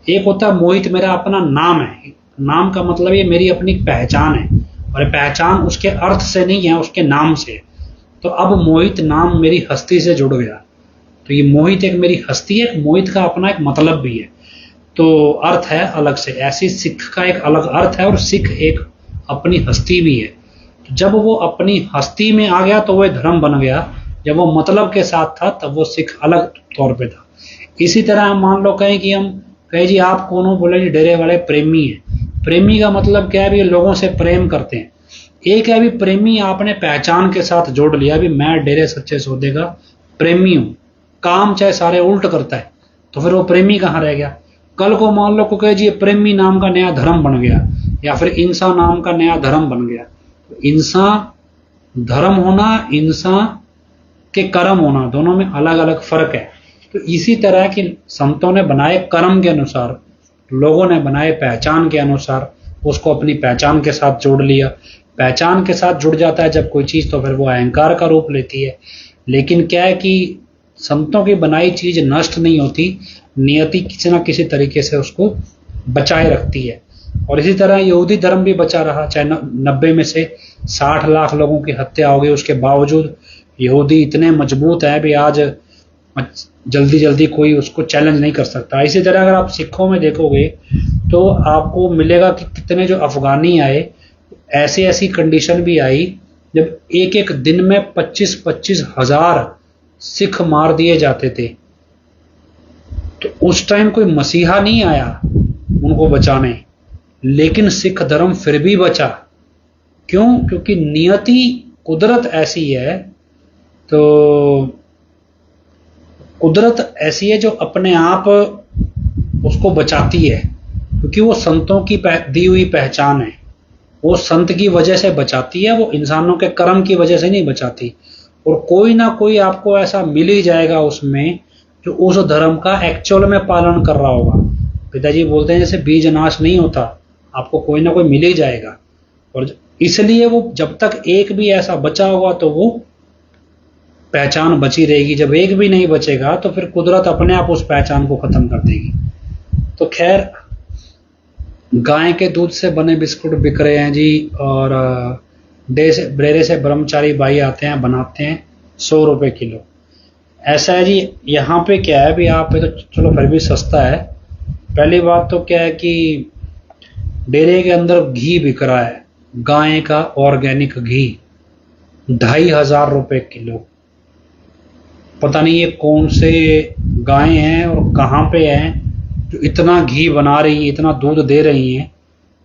एक होता है मोहित मेरा अपना नाम है। नाम का मतलब ये मेरी अपनी पहचान है और पहचान उसके अर्थ से नहीं है, उसके नाम से। तो अब मोहित नाम मेरी हस्ती से जुड़ गया, तो ये मोहित एक मेरी हस्ती है, मोहित का अपना एक मतलब भी है, तो अर्थ है अलग से। ऐसी सिख का एक अलग अर्थ है और सिख एक अपनी हस्ती भी है। तो जब वो अपनी हस्ती में आ गया तो वह धर्म बन गया, जब वो मतलब के साथ था तब वो सिख अलग तौर पे था। इसी तरह हम मान लो कहें कि हम कहें जी आप कौन हो, बोले जी डेरे वाले प्रेमी है। प्रेमी का मतलब क्या है भी? लोगों से प्रेम करते हैं। एक है भी प्रेमी आपने पहचान के साथ जोड़ लिया भी मैं डेरे सच्चे सौदे का प्रेमी हूं, काम चाहे सारे उल्ट करता है, तो फिर वो प्रेमी कहाँ रह गया? कल को मान लो को कहे जी प्रेमी नाम का नया धर्म बन गया या फिर इंसान नाम का नया धर्म बन गया। इंसान धर्म होना, इंसान के कर्म होना, दोनों में अलग अलग फर्क है। तो इसी तरह की संतों ने बनाए कर्म के अनुसार, लोगों ने बनाए पहचान के अनुसार, उसको अपनी पहचान के साथ जोड़ लिया। पहचान के साथ जुड़ जाता है जब कोई चीज तो फिर वो अहंकार का रूप लेती है। लेकिन क्या है कि संतों की बनाई चीज नष्ट नहीं होती, नियति किसी न किसी तरीके से उसको बचाए रखती है। और इसी तरह यहूदी धर्म भी बचा रहा, चाहे 90 में से 60 लाख लोगों की हत्या हो गई, उसके बावजूद यहूदी इतने मजबूत है भी आज जल्दी जल्दी कोई उसको चैलेंज नहीं कर सकता। इसी तरह अगर आप सिखों में देखोगे तो आपको मिलेगा कि कितने जो अफगानी आए, ऐसी ऐसी कंडीशन भी आई जब एक एक दिन में 25-25 हजार सिख मार दिए जाते थे। तो उस टाइम कोई मसीहा नहीं आया उनको बचाने, लेकिन सिख धर्म फिर भी बचा। क्यों? क्योंकि नियति, कुदरत ऐसी है। तो कुदरत ऐसी है जो अपने आप उसको बचाती है, क्योंकि वो संतों की दी हुई पहचान है। वो संत की वजह से बचाती है, वो इंसानों के कर्म की वजह से नहीं बचाती। और कोई ना कोई आपको ऐसा मिल ही जाएगा उसमें जो उस धर्म का एक्चुअल में पालन कर रहा होगा। पिताजी बोलते हैं जैसे बीज नाश नहीं होता, आपको कोई ना कोई मिल ही जाएगा। और इसलिए वो जब तक एक भी ऐसा बचा होगा तो वो पहचान बची रहेगी। जब एक भी नहीं बचेगा तो फिर कुदरत अपने आप उस पहचान को खत्म कर देगी। तो खैर, गाय के दूध से बने बिस्कुट बिक रहे हैं जी, और डेरे से ब्रह्मचारी भाई आते हैं, बनाते हैं 100 रुपए किलो। ऐसा है जी। यहाँ पे क्या है भी, आप पे तो चलो फिर भी सस्ता है। पहली बात तो क्या है कि डेरे के अंदर घी बिक रहा है गाय का ऑर्गेनिक घी 2,500 रुपये किलो। पता नहीं ये कौन से गायें हैं और कहाँ पे हैं जो इतना घी बना रही है, इतना दूध दे रही हैं,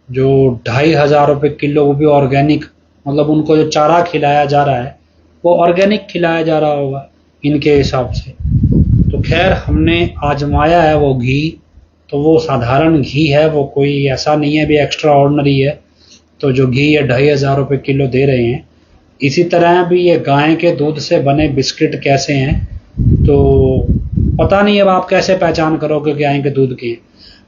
जो 2,500 रुपये किलो, वो भी ऑर्गेनिक। मतलब उनको जो चारा खिलाया जा रहा है वो ऑर्गेनिक खिलाया जा रहा होगा इनके हिसाब से। तो खैर हमने आजमाया है वो घी, तो वो साधारण घी है, वो कोई ऐसा नहीं है भी एक्स्ट्रा ऑर्डिनरी है। तो जो घी है 2,500 रुपये किलो दे रहे हैं। इसी तरह भी ये गाय के दूध से बने बिस्किट कैसे हैं, तो पता नहीं अब आप कैसे पहचान करोगे गाय के दूध के।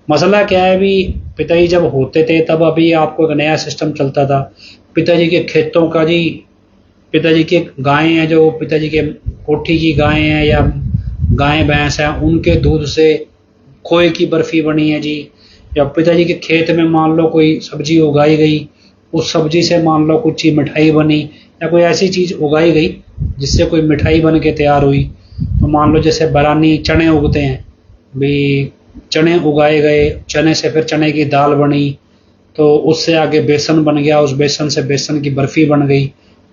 मसला क्या है, भी पिताजी जब होते थे तब अभी आपको एक नया सिस्टम चलता था। पिताजी के खेतों का जी, पिताजी के गायें हैं जो पिताजी के कोठी की गायें हैं या गायें भैंस हैं, उनके दूध से खोए की बर्फी बनी है जी। या पिताजी के खेत में मान लो कोई सब्जी उगाई गई, उस सब्जी से मान लो कुछ मिठाई बनी, या कोई ऐसी चीज उगाई गई जिससे कोई मिठाई बन के तैयार हुई। तो मान लो जैसे बरानी चने उगते हैं, भी चने उगाए गए, चने से फिर चने की दाल बनी, तो उससे आगे बेसन बन गया, उस बेसन से बेसन की बर्फी बन गई।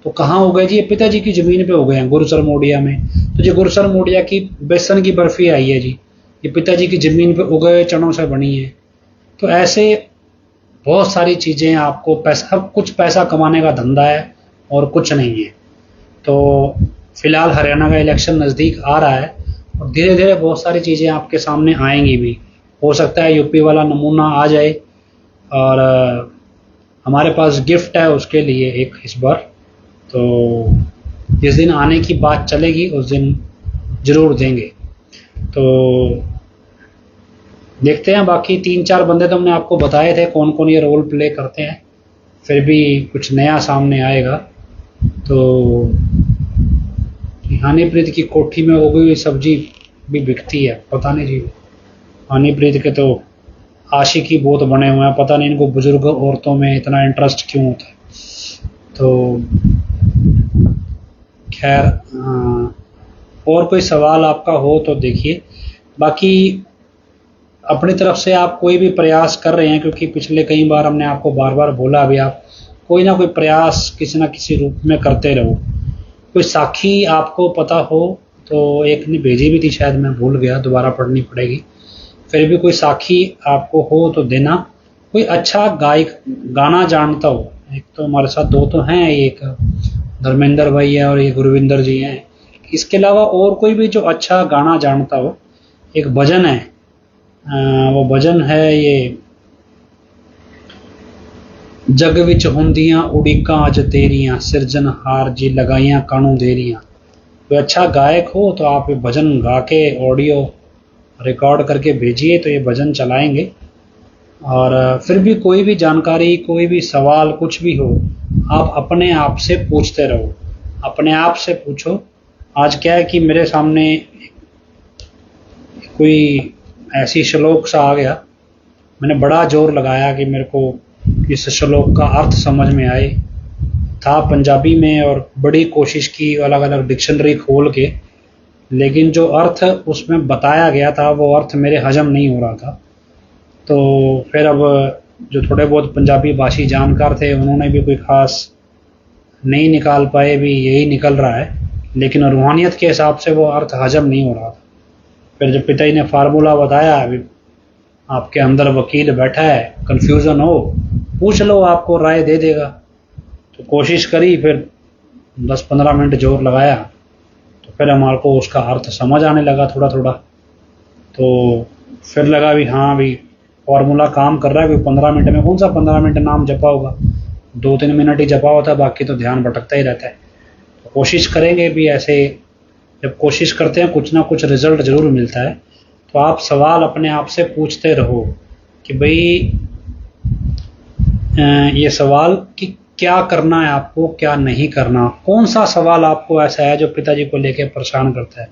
तो कहाँ उगाए जी? ये पिताजी की जमीन पे उगे हैं, गुरसर मोडिया में। तो जी गुरसर मोडिया की बेसन की बर्फी आई है जी, ये पिताजी की जमीन पे उगे हुए चनों से बनी है। तो ऐसे बहुत सारी चीजें, आपको पैसा, कुछ पैसा कमाने का धंधा है और कुछ नहीं है। तो फिलहाल हरियाणा का इलेक्शन नज़दीक आ रहा है और धीरे धीरे बहुत सारी चीज़ें आपके सामने आएंगी भी। हो सकता है यूपी वाला नमूना आ जाए, और हमारे पास गिफ्ट है उसके लिए एक इस बार। तो जिस दिन आने की बात चलेगी उस दिन ज़रूर देंगे। तो देखते हैं, बाकी 3-4 बंदे तो हमने आपको बताए थे कौन कौन ये रोल प्ले करते हैं, फिर भी कुछ नया सामने आएगा। तो हानिप्रीत की कोठी में उगी हुई सब्जी भी बिकती है, पता नहीं जी। हानिप्रीत के तो आशिकी बहुत बने हुए हैं, पता नहीं इनको बुजुर्ग औरतों में इतना इंटरेस्ट क्यों होता है। तो खैर, और कोई सवाल आपका हो तो देखिए। बाकी अपनी तरफ से आप कोई भी प्रयास कर रहे हैं, क्योंकि पिछले कई बार हमने आपको बार बार बोला, अभी आप कोई ना कोई प्रयास किसी ना किसी रूप में करते रहो। कोई साखी आपको पता हो तो, एक ने भेजी भी थी शायद, मैं भूल गया, दोबारा पढ़नी पड़ेगी। फिर भी कोई साखी आपको हो तो देना। कोई अच्छा गायक गाना जानता हो, एक तो हमारे साथ 2 तो हैं, एक धर्मेंद्र भाई है और ये गुरविंदर जी हैं। इसके अलावा और कोई भी जो अच्छा गाना जानता हो, एक भजन है, वो भजन है ये, जग विच हुंदियां उड़ीकां अज तेरियां, सिरजनहार जी लगाइयां कानू देरियां। कोई अच्छा गायक हो तो आप ये भजन गा के ऑडियो रिकॉर्ड करके भेजिए, तो ये भजन चलाएंगे। और फिर भी कोई भी जानकारी, कोई भी सवाल, कुछ भी हो, आप अपने आप से पूछते रहो, अपने आप से पूछो। आज क्या है कि मेरे सामने कोई ऐसी श्लोक सा आ गया, मैंने बड़ा जोर लगाया कि मेरे को इस श्लोक का अर्थ समझ में आए, था पंजाबी में, और बड़ी कोशिश की अलग अलग डिक्शनरी खोल के, लेकिन जो अर्थ उसमें बताया गया था वो अर्थ मेरे हजम नहीं हो रहा था। तो फिर अब जो थोड़े बहुत पंजाबी भाषी जानकार थे उन्होंने भी कोई खास नहीं निकाल पाए, भी यही निकल रहा है, लेकिन रूहानियत के हिसाब से वो अर्थ हजम नहीं हो रहा था। फिर जब पिताजी ने फार्मूला बताया, अभी आपके अंदर वकील बैठा है, कंफ्यूजन हो पूछ लो, आपको राय दे देगा। तो कोशिश करी, फिर 10-15 मिनट जोर लगाया, तो फिर हमारे को उसका अर्थ समझ आने लगा थोड़ा थोड़ा। तो फिर लगा भी हाँ भी फार्मूला काम कर रहा है, कोई 15 मिनट में, कौन सा 15 मिनट नाम जपा होगा, 2-3 मिनट ही जपा होता है, बाकी तो ध्यान भटकता ही रहता है। तो कोशिश करेंगे भी ऐसे, जब कोशिश करते हैं कुछ ना कुछ रिजल्ट जरूर मिलता है। तो आप सवाल अपने आप से पूछते रहो कि भाई ये सवाल कि क्या करना है आपको, क्या नहीं करना, कौन सा सवाल आपको ऐसा है जो पिताजी को लेकर परेशान करता है।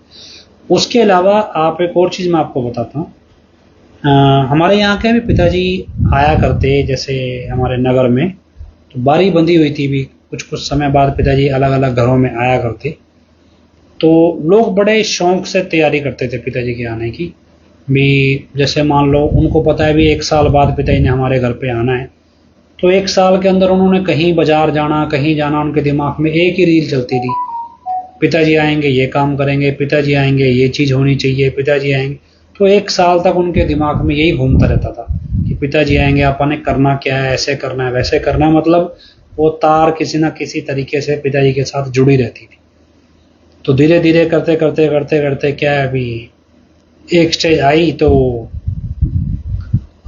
उसके अलावा आप एक और चीज़ मैं आपको बताता हूँ, हमारे यहाँ के भी पिताजी आया करते, जैसे हमारे नगर में तो बारी बंधी हुई थी, भी कुछ कुछ समय बाद पिताजी अलग अलग घरों में आया करते। तो लोग बड़े शौक से तैयारी करते थे पिताजी के आने की भी। जैसे मान लो उनको पता है भी 1 साल बाद पिताजी ने हमारे घर पे आना है, तो 1 साल के अंदर उन्होंने कहीं बाजार जाना, कहीं जाना, उनके दिमाग में एक ही रील चलती थी, पिताजी आएंगे ये काम करेंगे, पिताजी आएंगे ये चीज़ होनी चाहिए, पिताजी आएंगे। तो 1 साल तक उनके दिमाग में यही घूमता रहता था कि पिताजी आएंगे, आपने करना क्या है, ऐसे करना है, वैसे करना है। मतलब वो तार किसी ना किसी तरीके से पिताजी के साथ जुड़ी रहती थी। तो धीरे धीरे करते करते करते करते क्या है, अभी एक स्टेज आई तो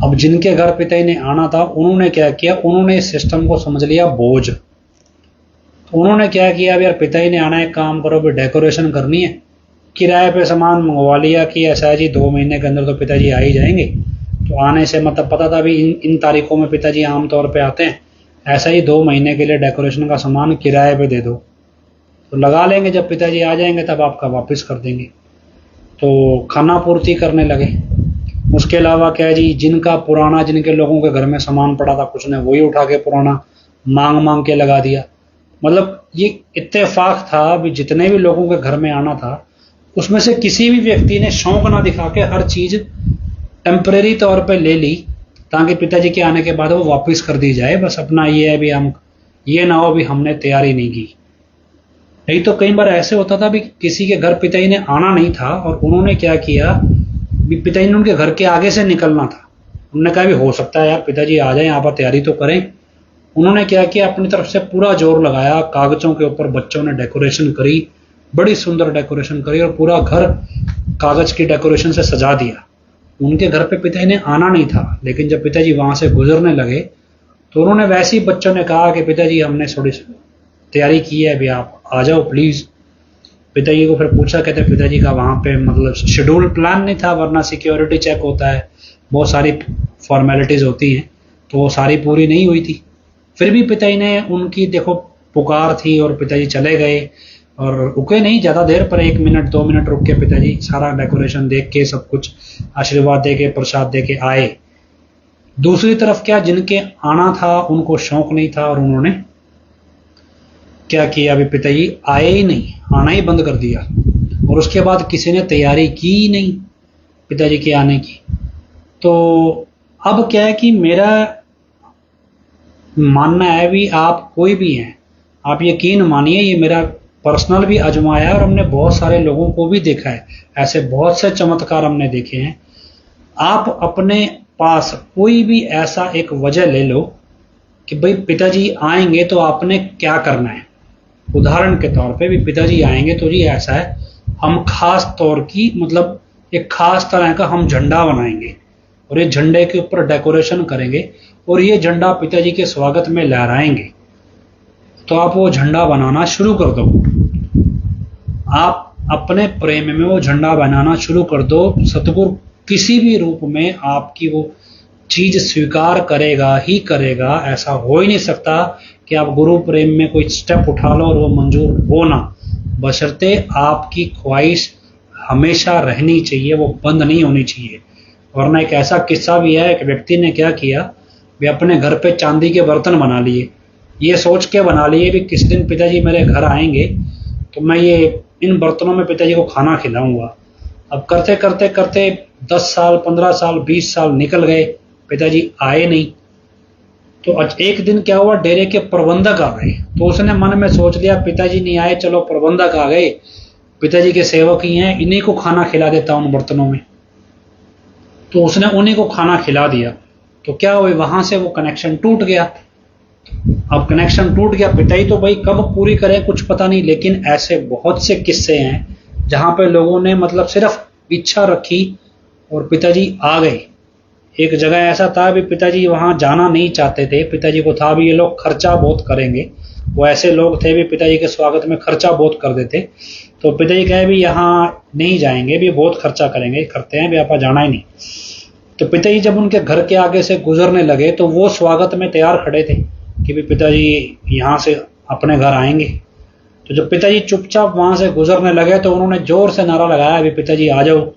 अब जिनके घर पिताजी ने आना था उन्होंने क्या किया, उन्होंने इस सिस्टम को समझ लिया बोझ। तो उन्होंने क्या किया, अब यार पिताजी ने आना है, काम करो, भी डेकोरेशन करनी है, किराए पे सामान मंगवा लिया कि ऐसा है जी 2 महीने के अंदर तो पिताजी आ ही जाएंगे। तो आने से मतलब पता था भी इन तारीखों में पिताजी आमतौर पे आते हैं, ऐसा ही 2 महीने के लिए डेकोरेशन का सामान किराए पे दे दो, तो लगा लेंगे, जब पिताजी आ जाएंगे तब आपका वापस कर देंगे। तो खाना पूर्ति करने लगे। उसके अलावा क्या है जी, जिनका पुराना, जिनके लोगों के घर में सामान पड़ा था कुछ ने वही उठा के पुराना मांग मांग के लगा दिया। मतलब ये इत्तेफाक था भी, जितने भी लोगों के घर में आना था उसमें से किसी भी व्यक्ति ने शौक ना दिखा के हर चीज टेम्परेरी तौर पे ले ली, ताकि पिताजी के आने के बाद वो वापस कर दी जाए। बस अपना ये है भी, हम ये ना हो भी हमने तैयारी नहीं की। नहीं तो कई बार ऐसे होता था भी किसी के घर पिताजी ने आना नहीं था और उन्होंने क्या किया, भी पिताजी ने उनके घर के आगे से निकलना था। उन्होंने कहा भी हो सकता है यार पिताजी आ जाए, आप तैयारी तो करें। उन्होंने क्या किया, अपनी तरफ से पूरा जोर लगाया, कागजों के ऊपर बच्चों ने डेकोरेशन करी, बड़ी सुंदर डेकोरेशन करी और पूरा घर कागज की डेकोरेशन से सजा दिया। उनके घर पे पिताजी ने आना नहीं था, लेकिन जब पिताजी वहां से गुजरने लगे तो उन्होंने वैसे ही बच्चों ने कहा कि पिताजी हमने थोड़ी तैयारी की है, अभी आप आ जाओ प्लीज। पिताजी को फिर पूछा, कहते पिताजी का वहां पे मतलब शेड्यूल प्लान नहीं था, वरना सिक्योरिटी चेक होता है, बहुत सारी फॉर्मेलिटीज होती हैं, तो वो सारी पूरी नहीं हुई थी। फिर भी पिताजी ने, उनकी देखो पुकार थी और पिताजी चले गए और रुके नहीं ज़्यादा देर, पर 1 मिनट 2 मिनट रुक के पिताजी सारा डेकोरेशन देख के, सब कुछ आशीर्वाद दे के, प्रसाद दे के आए। दूसरी तरफ क्या, जिनके आना था उनको शौक नहीं था और उन्होंने क्या किया, अभी पिताजी आए ही नहीं, आना ही बंद कर दिया। और उसके बाद किसी ने तैयारी की ही नहीं पिताजी के आने की। तो अब क्या है कि मेरा मानना है भी, आप कोई भी हैं, आप यकीन मानिए, ये मेरा पर्सनल भी आजमाया है और हमने बहुत सारे लोगों को भी देखा है, ऐसे बहुत से चमत्कार हमने देखे हैं। आप अपने पास कोई भी ऐसा एक वजह ले लो कि भाई पिताजी आएंगे तो आपने क्या करना है। उदाहरण के तौर पे भी पिताजी आएंगे तो जी ऐसा है, हम खास तौर की, मतलब एक खास तरह का हम झंडा बनाएंगे और ये झंडे के ऊपर डेकोरेशन करेंगे और ये झंडा पिताजी के स्वागत में लहराएंगे। तो आप वो झंडा बनाना शुरू कर दो, आप अपने प्रेम में वो झंडा बनाना शुरू कर दो। सतगुरु किसी भी रूप में आपकी वो चीज स्वीकार करेगा ही करेगा। ऐसा हो ही नहीं सकता कि आप गुरु प्रेम में कोई स्टेप उठा लो और वो मंजूर हो ना, बशर्ते आपकी ख्वाहिश हमेशा रहनी चाहिए, वो बंद नहीं होनी चाहिए। वरना एक ऐसा किस्सा भी है, एक व्यक्ति ने क्या किया, वे अपने घर पे चांदी के बर्तन बना लिए, ये सोच के बना लिए भी किस दिन पिताजी मेरे घर आएंगे तो मैं ये इन बर्तनों में पिताजी को खाना खिलाऊंगा। अब करते करते करते 10 साल 15 साल 20 साल निकल गए, पिताजी आए नहीं। तो एक दिन क्या हुआ, डेरे के प्रबंधक आ गए। तो उसने मन में सोच लिया पिताजी नहीं आए, चलो प्रबंधक आ गए, पिताजी के सेवक ही हैं, इन्हीं को खाना खिला देता हूं उन बर्तनों में। तो उसने उन्हीं को खाना खिला दिया। तो क्या हुआ, वहां से वो कनेक्शन टूट गया। अब कनेक्शन टूट गया, पिताजी तो भाई कब पूरी करें कुछ पता नहीं, लेकिन ऐसे बहुत से किस्से हैं जहां पे लोगों ने मतलब सिर्फ इच्छा रखी और पिताजी आ गए। एक जगह ऐसा था भी पिताजी वहां जाना नहीं चाहते थे, पिताजी को था भी ये लोग खर्चा बहुत करेंगे, वो ऐसे लोग थे भी पिताजी के स्वागत में खर्चा बहुत कर देते। तो पिताजी कहे भी यहाँ नहीं जाएंगे, भी बहुत खर्चा करेंगे, करते हैं भी, आप जाना ही नहीं। तो पिताजी जब उनके घर के आगे से गुजरने लगे तो वो स्वागत में तैयार खड़े थे कि भी पिताजी यहाँ से अपने घर आएंगे। तो जब पिताजी चुपचाप वहां से गुजरने लगे तो उन्होंने जोर से नारा लगाया, भी पिताजी आ जाओ।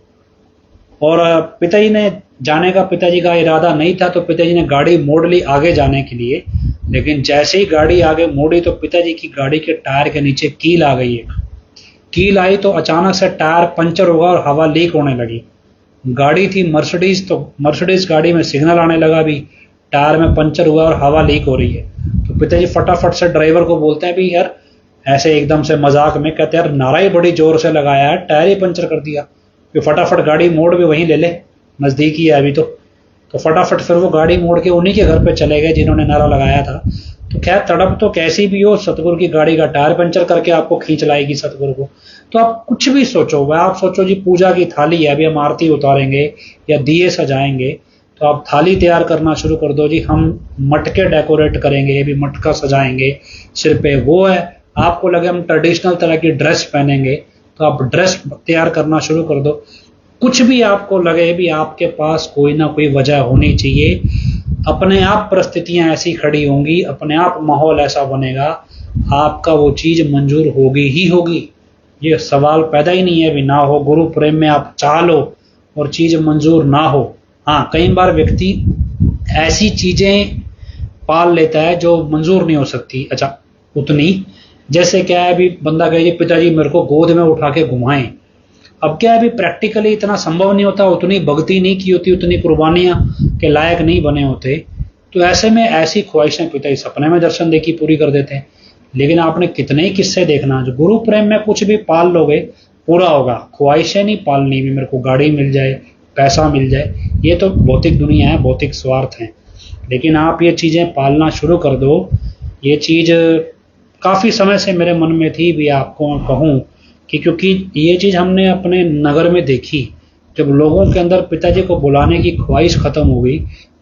और पिताजी ने जाने का पिताजी का इरादा नहीं था, तो पिताजी ने गाड़ी मोड़ ली आगे जाने के लिए। लेकिन जैसे ही गाड़ी आगे मोड़ी तो पिताजी की गाड़ी के टायर के नीचे कील आ गई। एक कील आई तो अचानक से टायर पंचर हुआ और हवा लीक होने लगी। गाड़ी थी मर्सिडीज, तो मर्सिडीज गाड़ी में सिग्नल आने लगा भी, टायर में पंचर हुआ और हवा लीक हो रही है, तो पिताजी फटाफट से ड्राइवर को बोलते हैं भी यार, ऐसे एकदम से मजाक में कहते हैं यार नारा ही बड़ी जोर से लगाया है, टायर ही पंचर कर दिया, कि फटाफट गाड़ी मोड़ भी वहीं ले ले, नजदीक ही है अभी तो फटाफट फिर वो गाड़ी मोड़ के उन्हीं के घर पे चले गए जिन्होंने नारा लगाया था। तो खैर तड़प तो कैसी भी हो, सतगुरु की गाड़ी का टायर पंचर करके आपको खींच लाएगी सतगुरु को। तो आप कुछ भी सोचो, वह आप सोचो जी पूजा की थाली है, अभी हम आरती उतारेंगे या दिए सजाएंगे, तो आप थाली तैयार करना शुरू कर दो जी, हम मटके डेकोरेट करेंगे, भी मटका सजाएंगे सिर पे, वो है आपको लगे हम ट्रेडिशनल तरह की ड्रेस पहनेंगे, तो आप ड्रेस तैयार करना शुरू कर दो। कुछ भी आपको लगे भी आपके पास कोई ना कोई वजह होनी चाहिए, अपने आप परिस्थितियां ऐसी खड़ी होंगी, अपने आप माहौल ऐसा बनेगा, आपका वो चीज मंजूर होगी ही होगी। ये सवाल पैदा ही नहीं है भी ना हो। गुरु प्रेम में आप चाह लो और चीज मंजूर ना हो। हाँ, कई बार व्यक्ति ऐसी चीजें पाल लेता है जो मंजूर नहीं हो सकती, अच्छा उतनी, जैसे क्या है अभी बंदा कहे पिताजी मेरे को गोद में उठा के घुमाएं। अब क्या है अभी प्रैक्टिकली इतना संभव नहीं होता, उतनी भक्ति नहीं की होती, उतनी कुर्बानियां के लायक नहीं बने होते, तो ऐसे में ऐसी ख्वाहिशें पिताजी सपने में दर्शन देखी पूरी कर देते हैं। लेकिन आपने कितने ही किस्से देखना, जो गुरु प्रेम में कुछ भी पाल लोगे पूरा होगा। ख्वाहिशें नहीं पालनी भी मेरे को गाड़ी मिल जाए, पैसा मिल जाए, ये तो भौतिक दुनिया है, भौतिक स्वार्थ है। लेकिन आप ये चीजें पालना शुरू कर दो, ये चीज काफी समय से मेरे मन में थी भी आपको कहूं कि, क्योंकि ये चीज हमने अपने नगर में देखी, जब लोगों के अंदर पिताजी को बुलाने की ख्वाहिश खत्म हो गई,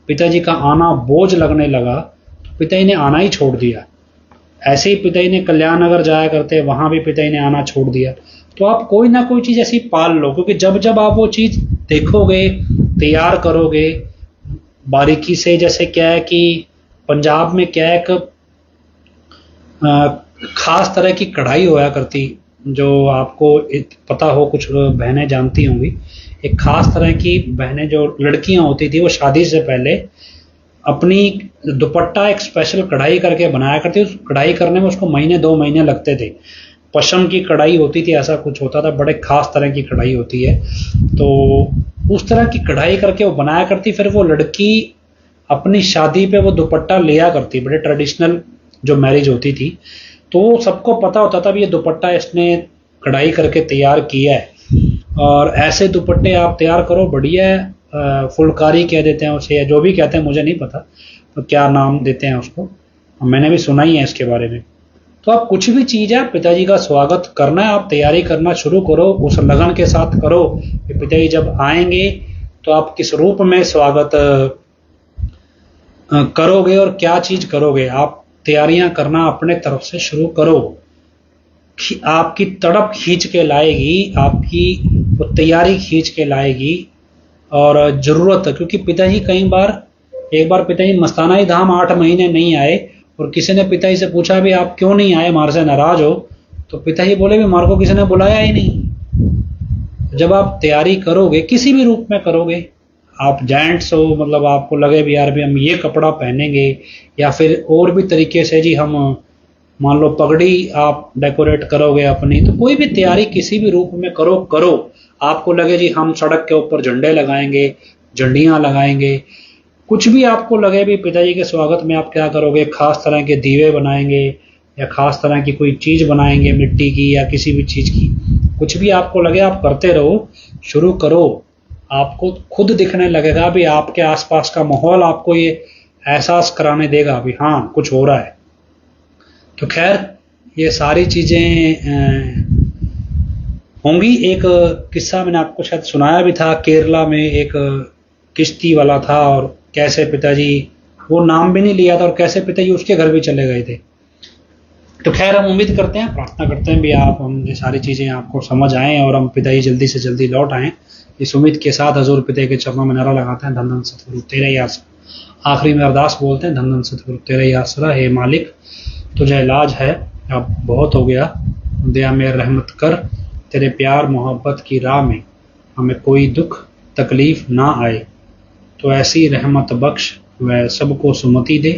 पिताजी का आना बोझ लगने लगा, तो पिताजी ने आना ही छोड़ दिया। ऐसे ही पिताजी ने कल्याण नगर जाया करते, वहां भी पिताजी ने आना छोड़ दिया। तो आप कोई ना कोई चीज ऐसी पाल लो, क्योंकि जब जब आप वो चीज देखोगे, तैयार करोगे बारीकी से, जैसे क्या है कि पंजाब में क्या है, एक खास तरह की कढ़ाई होया करती, जो आपको पता हो, कुछ बहनें जानती होंगी, एक खास तरह की बहनें जो लड़कियां होती थी, वो शादी से पहले अपनी दुपट्टा एक स्पेशल कढ़ाई करके बनाया करती। उस कढ़ाई करने में उसको महीने 2 महीने लगते थे। पशम की कढ़ाई होती थी, ऐसा कुछ होता था, बड़े खास तरह की कढ़ाई होती है। तो उस तरह की कढ़ाई करके वो बनाया करती, फिर वो लड़की अपनी शादी पे वो दुपट्टा लिया करती, बड़े ट्रेडिशनल जो मैरिज होती थी, तो सबको पता होता था भी ये दुपट्टा इसने कढ़ाई करके तैयार किया है। और ऐसे दुपट्टे आप तैयार करो, बढ़िया है, फुलकारी कह देते हैं उसे, या जो भी कहते हैं मुझे नहीं पता तो क्या नाम देते हैं उसको, मैंने भी सुना ही है इसके बारे में। तो आप कुछ भी चीज है, पिताजी का स्वागत करना है, आप तैयारी करना शुरू करो, उस लगन के साथ करो कि पिताजी जब आएंगे तो आप किस रूप में स्वागत करोगे और क्या चीज करोगे। आप तैयारियां करना अपने तरफ से शुरू करो, आपकी तड़प खींच के लाएगी, आपकी वो तैयारी खींच के लाएगी। और जरूरत, क्योंकि पिताजी कई बार, एक बार पिताजी मस्ताना ही धाम 8 महीने नहीं आए, और किसी ने पिताजी से पूछा भी आप क्यों नहीं आए, हमारे से नाराज हो, तो पिताजी बोले भी हमारे को किसी ने बुलाया ही नहीं। जब आप तैयारी करोगे, किसी भी रूप में करोगे, आप जेंट्स हो, मतलब आपको लगे भी यार भी हम ये कपड़ा पहनेंगे, या फिर और भी तरीके से जी हम मान लो पगड़ी आप डेकोरेट करोगे अपनी, तो कोई भी तैयारी किसी भी रूप में करो। आपको लगे जी हम सड़क के ऊपर झंडे लगाएंगे, झंडियां लगाएंगे, कुछ भी आपको लगे भी पिताजी के स्वागत में आप क्या करोगे, खास तरह के दीवे बनाएंगे या खास तरह की कोई चीज बनाएंगे मिट्टी की या किसी भी चीज की, कुछ भी आपको लगे आप करते रहो, शुरू करो। आपको खुद दिखने लगेगा भी, आपके आसपास का माहौल आपको ये एहसास कराने देगा भी हाँ कुछ हो रहा है। तो खैर ये सारी चीजें होंगी। एक किस्सा मैंने आपको शायद सुनाया भी था, केरला में एक किश्ती वाला था और कैसे पिताजी, वो नाम भी नहीं लिया था, और कैसे पिताजी उसके घर भी चले गए थे। तो खैर हम उम्मीद करते हैं, प्रार्थना करते हैं भी आप, हम ये सारी चीजें आपको समझ आएं और हम पिताजी जल्दी से जल्दी लौट आएं। इस उम्मीद के साथ हजूर पिता के चरणों में नारा लगाते हैं, धन धन सतगुरु तेरा ही आसरा। आखिरी में अरदास बोलते हैं, धन धन सतगुरु तेरा ही आसरा, हे मालिक तुझे इलाज है, अब बहुत हो गया, दया में रहमत कर, तेरे प्यार मोहब्बत की राह में हमें कोई दुख तकलीफ ना आए, तो ऐसी रहमत बख्श व सबको सुमति दे।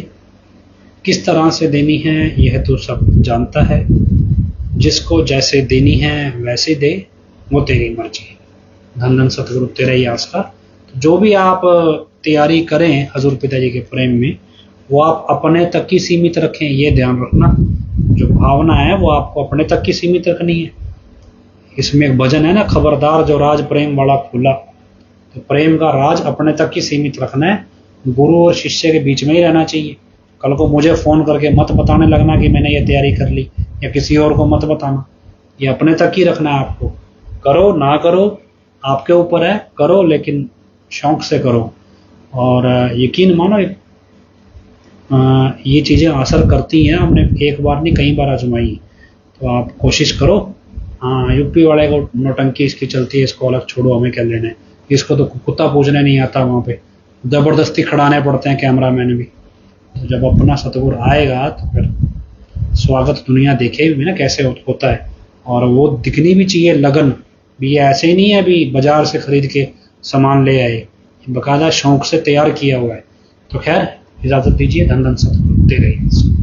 किस तरह से देनी है यह तो सब जानता है, जिसको जैसे देनी है वैसे दे, वो तेरी मर्जी है। धन धन सतगुरु तेरा ही आसरा। जो भी आप तैयारी करें हजूर पिताजी के प्रेम में, वो आप अपने तक ही सीमित रखें, ये ध्यान रखना। जो भावना है वो आपको अपने तक ही सीमित रखनी है। इसमें एक भजन है ना, खबरदार जो राज प्रेम वाला खुला। तो प्रेम का राज अपने तक ही सीमित रखना है, गुरु और शिष्य के बीच में ही रहना चाहिए। कल को मुझे फ़ोन करके मत बताने लगना कि मैंने ये तैयारी कर ली, या किसी और को मत बताना। ये अपने तक ही रखना है आपको। करो ना करो आपके ऊपर है, करो लेकिन शौक से करो। और यकीन मानो ये चीज़ें असर करती हैं। हमने एक बार नहीं कई बार आजमाई। तो आप कोशिश करो। हाँ, यूपी वाले को नौटंकी इसकी चलती है, इसको अलग छोड़ो, हमें क्या लेना है। इसको तो कुत्ता पूजने नहीं आता, वहाँ पे ज़बरदस्ती खड़ाने पड़ते हैं कैमरामैन भी। तो जब अपना सतगुरु आएगा तो फिर स्वागत दुनिया देखेगी भी ना कैसे होता है। और वो दिखनी भी चाहिए लगन भी। ऐसे ही नहीं है अभी बाजार से खरीद के सामान ले आए, बकायदा शौक से तैयार किया हुआ है। तो खैर इजाज़त दीजिए। धन धन सतगुरु, तेरे ही।